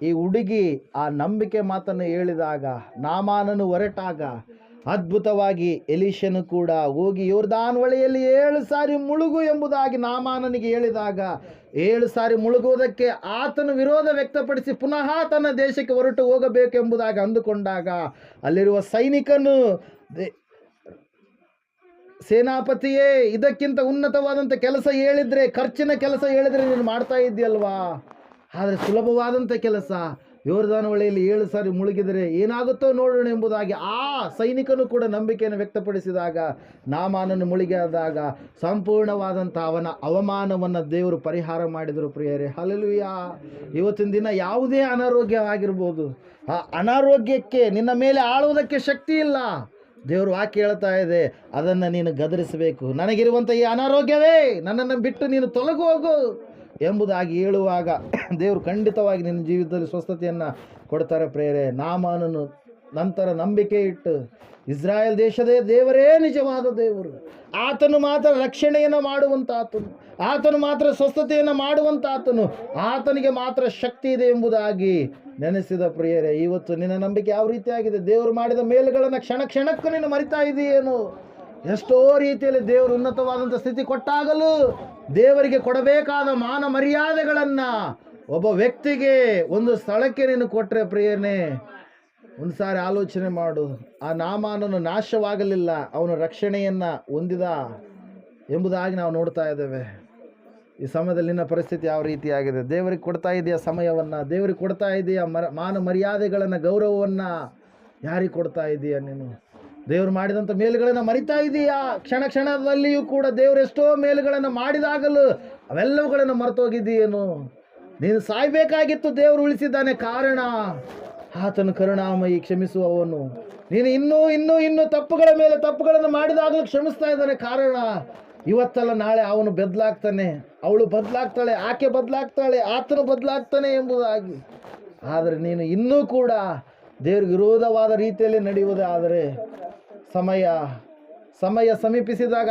ಈ ಹುಡುಗಿ ಆ ನಂಬಿಕೆ ಮಾತನ್ನು ಹೇಳಿದಾಗ, ನಾಮಾನನು ಹೊರಟಾಗ ಅದ್ಭುತವಾಗಿ ಎಲೀಷನು ಕೂಡ ಹೋಗಿ ಯೋರ್ದಾನ್ ಹೊಳೆಯಲ್ಲಿ 7 ಸಾರಿ ಮುಳುಗು ಎಂಬುದಾಗಿ ನಾಮಾನನಿಗೆ ಹೇಳಿದಾಗ 7 ಸಾರಿ ಮುಳುಗುವುದಕ್ಕೆ ಆತನು ವಿರೋಧ ವ್ಯಕ್ತಪಡಿಸಿ ಪುನಃ ತನ್ನ ದೇಶಕ್ಕೆ ಹೊರಟು ಹೋಗಬೇಕೆಂಬುದಾಗಿ ಅಂದುಕೊಂಡಾಗ ಅಲ್ಲಿರುವ ಸೈನಿಕನು, ಸೇನಾಪತಿಯೇ, ಇದಕ್ಕಿಂತ ಉನ್ನತವಾದಂಥ ಕೆಲಸ ಹೇಳಿದರೆ, ಖರ್ಚಿನ ಕೆಲಸ ಹೇಳಿದರೆ ನೀನು ಮಾಡ್ತಾ ಇದ್ದೀಯಲ್ವಾ, ಆದರೆ ಸುಲಭವಾದಂಥ ಕೆಲಸ ಯೋರ್ದಾನ್ ಹೊಳೆಯಲ್ಲಿ 7 ಸಾರಿ ಮುಳುಗಿದರೆ ಏನಾಗುತ್ತೋ ನೋಡೋಣ ಎಂಬುದಾಗಿ ಆ ಸೈನಿಕನು ಕೂಡ ನಂಬಿಕೆಯನ್ನು ವ್ಯಕ್ತಪಡಿಸಿದಾಗ ನಾಮಾನನು ಮುಳುಗಿದಾಗ ಸಂಪೂರ್ಣವಾದಂಥ ಅವನ ಅವಮಾನವನ್ನು ದೇವರು ಪರಿಹಾರ ಮಾಡಿದರು ಪ್ರಿಯರೇ. ಹಲ್ಲೆಲೂಯಾ. ಇವತ್ತಿನ ದಿನ ಯಾವುದೇ ಅನಾರೋಗ್ಯವಾಗಿರ್ಬೋದು, ಆ ಅನಾರೋಗ್ಯಕ್ಕೆ ನಿನ್ನ ಮೇಲೆ ಆಳುವುದಕ್ಕೆ ಶಕ್ತಿ ಇಲ್ಲ. ದೇವರು ವಾಕ್ಯ ಹೇಳ್ತಾ ಇದೆ, ಅದನ್ನು ನೀನು ಗದರಿಸಬೇಕು. ನನಗಿರುವಂಥ ಈ ಅನಾರೋಗ್ಯವೇ ನನ್ನನ್ನು ಬಿಟ್ಟು ನೀನು ತೊಲಗು ಹೋಗು ಎಂಬುದಾಗಿ ಹೇಳುವಾಗ ದೇವರು ಖಂಡಿತವಾಗಿ ನಿನ್ನ ಜೀವಿತದಲ್ಲಿ ಸ್ವಸ್ಥತೆಯನ್ನು ಕೊಡ್ತಾರೆ ಪ್ರೇರೆ. ನಾಮಾನನು ನಂತರ ನಂಬಿಕೆ ಇಟ್ಟು ಇಸ್ರಾಯೇಲ್ ದೇಶದೇ ದೇವರೇ ನಿಜವಾದ ದೇವರು, ಆತನು ಮಾತ್ರ ರಕ್ಷಣೆಯನ್ನು ಮಾಡುವಂಥ ಆತನು, ಆತನು ಮಾತ್ರ ಸ್ವಸ್ಥತೆಯನ್ನು ಮಾಡುವಂಥ ಆತನು, ಆತನಿಗೆ ಮಾತ್ರ ಶಕ್ತಿ ಇದೆ ಎಂಬುದಾಗಿ ನೆನೆಸಿದ ಪ್ರಿಯರೇ. ಇವತ್ತು ನಿನ್ನ ನಂಬಿಕೆ ಯಾವ ರೀತಿಯಾಗಿದೆ? ದೇವರು ಮಾಡಿದ ಮೇಲುಗಳನ್ನು ಕ್ಷಣ ಕ್ಷಣಕ್ಕೂ ನೀನು ಮರಿತಾ ಇದೆಯೇನು? ಎಷ್ಟೋ ರೀತಿಯಲ್ಲಿ ದೇವರು ಉನ್ನತವಾದಂಥ ಸ್ಥಿತಿ ಕೊಟ್ಟಾಗಲೂ ದೇವರಿಗೆ ಕೊಡಬೇಕಾದ ಮಾನ ಮರ್ಯಾದೆಗಳನ್ನು ಒಬ್ಬ ವ್ಯಕ್ತಿಗೆ, ಒಂದು ಸ್ಥಳಕ್ಕೆ ನೀನು ಕೊಟ್ಟರೆ ಪ್ರಿಯನೇ, ಒಂದು ಸಾರಿ ಆಲೋಚನೆ ಮಾಡು. ಆ ನಾಮಾನನು ನಾಶವಾಗಲಿಲ್ಲ, ಅವನು ರಕ್ಷಣೆಯನ್ನು ಹೊಂದಿದ ಎಂಬುದಾಗಿ ನಾವು ನೋಡ್ತಾ ಇದ್ದೇವೆ. ಈ ಸಮಯದಲ್ಲಿ ನಿನ್ನ ಪರಿಸ್ಥಿತಿ ಯಾವ ರೀತಿಯಾಗಿದೆ? ದೇವರಿಗೆ ಕೊಡ್ತಾ ಇದೆಯಾ ಸಮಯವನ್ನು? ದೇವರಿಗೆ ಕೊಡ್ತಾ ಇದೆಯಾ ಮಾನ ಮರ್ಯಾದೆಗಳನ್ನು, ಗೌರವವನ್ನು? ಯಾರಿಗೆ ಕೊಡ್ತಾ ಇದೆಯಾ ನೀನು? ದೇವರು ಮಾಡಿದಂಥ ಮೇಲುಗಳನ್ನು ಮರಿತಾ ಇದೆಯಾ? ಕ್ಷಣ ಕ್ಷಣದಲ್ಲಿಯೂ ಕೂಡ ದೇವರು ಎಷ್ಟೋ ಮೇಲುಗಳನ್ನು ಮಾಡಿದಾಗಲೂ ಅವೆಲ್ಲವುಗಳನ್ನು ಮರೆತೋಗಿದ್ದೀಯೇನು? ನೀನು ಸಾಯಬೇಕಾಗಿತ್ತು, ದೇವರು ಉಳಿಸಿದ್ದಾನೆ. ಕಾರಣ ಆತನು ಕರುಣಾಮಯಿ, ಕ್ಷಮಿಸುವವನು. ನೀನು ಇನ್ನೂ ತಪ್ಪುಗಳ ಮೇಲೆ ತಪ್ಪುಗಳನ್ನು ಮಾಡಿದಾಗಲೂ ಕ್ಷಮಿಸ್ತಾ ಇದ್ದಾನೆ. ಕಾರಣ ಇವತ್ತಲ್ಲ ನಾಳೆ ಅವನು ಬದಲಾಗ್ತಾನೆ, ಅವಳು ಬದಲಾಗ್ತಾಳೆ, ಆಕೆ ಬದಲಾಗ್ತಾಳೆ, ಆತನು ಬದಲಾಗ್ತಾನೆ ಎಂಬುದಾಗಿ. ಆದರೆ ನೀನು ಇನ್ನೂ ಕೂಡ ದೇವ್ರಿಗೆ ವಿರೋಧವಾದ ರೀತಿಯಲ್ಲಿ ನಡೆಯುವುದೇ ಆದರೆ ಸಮಯ ಸಮೀಪಿಸಿದಾಗ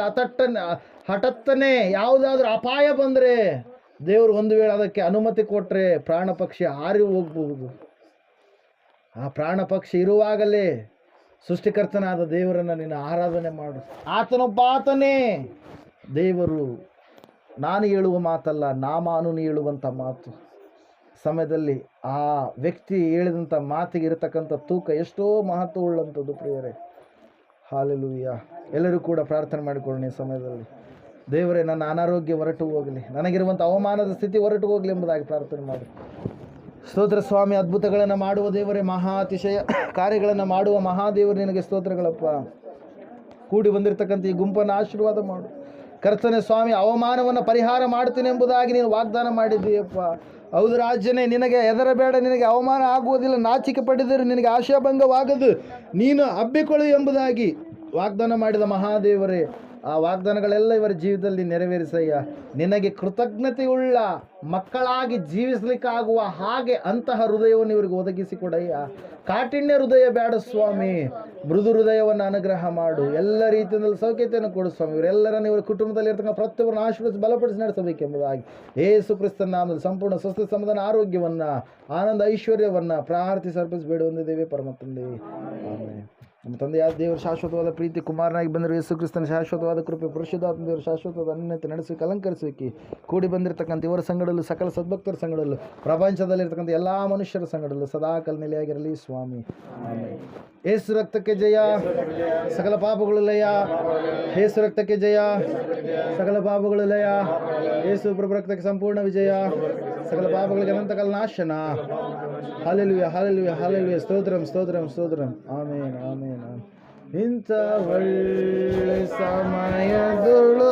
ಹಠತ್ತನೆ ಯಾವುದಾದ್ರೂ ಅಪಾಯ ಬಂದರೆ ದೇವರು ಒಂದು ವೇಳೆ ಅದಕ್ಕೆ ಅನುಮತಿ ಕೊಟ್ಟರೆ ಪ್ರಾಣ ಪಕ್ಷಿ ಹಾರಿ ಹೋಗ್ಬಹುದು. ಆ ಪ್ರಾಣ ಪಕ್ಷಿ ಇರುವಾಗಲೇ ಸೃಷ್ಟಿಕರ್ತನಾದ ದೇವರನ್ನು ನೀನು ಆರಾಧನೆ ಮಾಡು. ಆತನೇ ದೇವರು. ನಾನು ಹೇಳುವ ಮಾತಲ್ಲ, ನಾಮಾನು ಹೇಳುವಂಥ ಮಾತು. ಸಮಯದಲ್ಲಿ ಆ ವ್ಯಕ್ತಿ ಹೇಳಿದಂಥ ಮಾತಿಗೆ ಇರತಕ್ಕಂಥ ತೂಕ ಎಷ್ಟೋ ಮಹತ್ವವುಳ್ಳಂಥದ್ದು ಪ್ರಿಯರೇ. ಹಾಲೆಲೂಯ. ಎಲ್ಲರೂ ಕೂಡ ಪ್ರಾರ್ಥನೆ ಮಾಡಿಕೊಳ್ಳೋಣ ಈ ಸಮಯದಲ್ಲಿ. ದೇವರೇ, ನನ್ನ ಅನಾರೋಗ್ಯ ಹೊರಟು ಹೋಗಲಿ, ನನಗಿರುವಂಥ ಅವಮಾನದ ಸ್ಥಿತಿ ಹೊರಟು ಹೋಗಲಿ ಎಂಬುದಾಗಿ ಪ್ರಾರ್ಥನೆ ಮಾಡಿ. ಸ್ತೋತ್ರ ಸ್ವಾಮಿ. ಅದ್ಭುತಗಳನ್ನು ಮಾಡುವ ದೇವರೇ, ಮಹಾ ಅತಿಶಯ ಕಾರ್ಯಗಳನ್ನು ಮಾಡುವ ಮಹಾದೇವರು, ನಿನಗೆ ಸ್ತೋತ್ರಗಳಪ್ಪ. ಕೂಡಿ ಬಂದಿರತಕ್ಕಂಥ ಈ ಗುಂಪನ್ನು ಆಶೀರ್ವಾದ ಮಾಡು ಕರ್ತನೆ ಸ್ವಾಮಿ. ಅವಮಾನವನ್ನು ಪರಿಹಾರ ಮಾಡ್ತೀನಿ ಎಂಬುದಾಗಿ ನೀನು ವಾಗ್ದಾನ ಮಾಡಿದ್ದೀಯಪ್ಪ. ಹೌದು ರಾಜನೇ, ನಿನಗೆ ಹೆದರಬೇಡ, ನಿನಗೆ ಅವಮಾನ ಆಗುವುದಿಲ್ಲ, ನಾಚಿಕೆ ಪಡೆದರೆ ನಿನಗೆ ಆಶಾಭಂಗವಾಗದು, ನೀನು ಹಬ್ಬಿಕೊಳ್ಳು ಎಂಬುದಾಗಿ ವಾಗ್ದಾನ ಮಾಡಿದ ಮಹಾದೇವರೇ, ಆ ವಾಗ್ದಾನಗಳೆಲ್ಲ ಇವರ ಜೀವಿತದಲ್ಲಿ ನೆರವೇರಿಸಯ್ಯ. ನಿನಗೆ ಕೃತಜ್ಞತೆಯುಳ್ಳ ಮಕ್ಕಳಾಗಿ ಜೀವಿಸಲಿಕ್ಕಾಗುವ ಹಾಗೆ ಅಂತಹ ಹೃದಯವನ್ನು ಇವರಿಗೆ ಒದಗಿಸಿಕೊಡಯ್ಯ. ಕಾಠಿಣ್ಯ ಹೃದಯ ಬೇಡ ಸ್ವಾಮಿ, ಮೃದು ಹೃದಯವನ್ನು ಅನುಗ್ರಹ ಮಾಡು. ಎಲ್ಲ ರೀತಿಯಲ್ಲಿ ಸೌಖ್ಯತೆಯನ್ನು ಕೊಡು ಸ್ವಾಮಿ. ಇವರೆಲ್ಲರನ್ನು ಇವರ ಕುಟುಂಬದಲ್ಲಿ ಇರ್ತಕ್ಕಂಥ ಪ್ರತಿಯೊಬ್ಬರನ್ನು ಆಶೀರ್ವದಿಸಿ ಬಲಪಡಿಸಿ ನಡೆಸಬೇಕೆಂಬುದಾಗಿ ಯೇಸು ಕ್ರಿಸ್ತನ ನಾಮದಲ್ಲಿ ಸಂಪೂರ್ಣ ಸ್ವಸ್ಥ ಸಮಾಧಾನ ಆರೋಗ್ಯವನ್ನು ಆನಂದ ಐಶ್ವರ್ಯವನ್ನು ಪ್ರಾರ್ಥಿಸಿ ಅರ್ಪಿಸಬೇಡ ಹೊಂದಿದ್ದೇವೆ ಪರಮ ತಂದೆ. ಆಮೆನ್. ನಮ್ಮ ತಂದೆಯಾದ ದೇವರು ಶಾಶ್ವತವಾದ ಪ್ರೀತಿ, ಕುಮಾರನಾಗಿ ಬಂದಿರುವ ಯೇಸು ಕ್ರಿಸ್ತನ ಶಾಶ್ವತವಾದ ಕೃಪೆ, ಪರಿಶುದ್ಧಾತ್ಮ ದೇವರು ಶಾಶ್ವತವಾದ ಅನ್ಯತೆ ನಡೆಸಿ ಅಲಂಕರಿಸೋಕೆ ಕೂಡಿ ಬಂದಿರತಕ್ಕಂಥ ಇವರ ಸಂಗಡಲ್ಲೂ ಸಕಲ ಸದ್ಭಕ್ತರ ಸಂಗಡಲ್ಲೂ ಪ್ರಪಂಚದಲ್ಲಿರ್ತಕ್ಕಂಥ ಎಲ್ಲ ಮನುಷ್ಯರ ಸಂಗಡಲ್ಲೂ ಸದಾಕಾಲ ನೆಲೆಯಾಗಿರಲಿ ಸ್ವಾಮಿ. ಆಮೆನ್. ಯೇಸು ರಕ್ತಕ್ಕೆ ಜಯ, ಸಕಲ ಪಾಪಗಳು ಲಯ. ಯೇಸು ರಕ್ತಕ್ಕೆ ಜಯ, ಸಕಲ ಪಾಪಗಳು ಲಯ. ಯೇಸು ಪ್ರಭು ರಕ್ತಕ್ಕೆ ಸಂಪೂರ್ಣ ವಿಜಯ, ಸಕಲ ಪಾಪಗಳಿಗೆ ಅನಂತಕಾಲ ನಾಶನ. Hallelujah, hallelujah, hallelujah. ಸ್ತೋತ್ರಂ, ಸ್ತೋತ್ರಂ, ಸ್ತೋತ್ರಂ. Amen, amen. ಇಂಥ ಒಳ್ಳೆ ಸಮಯದಳು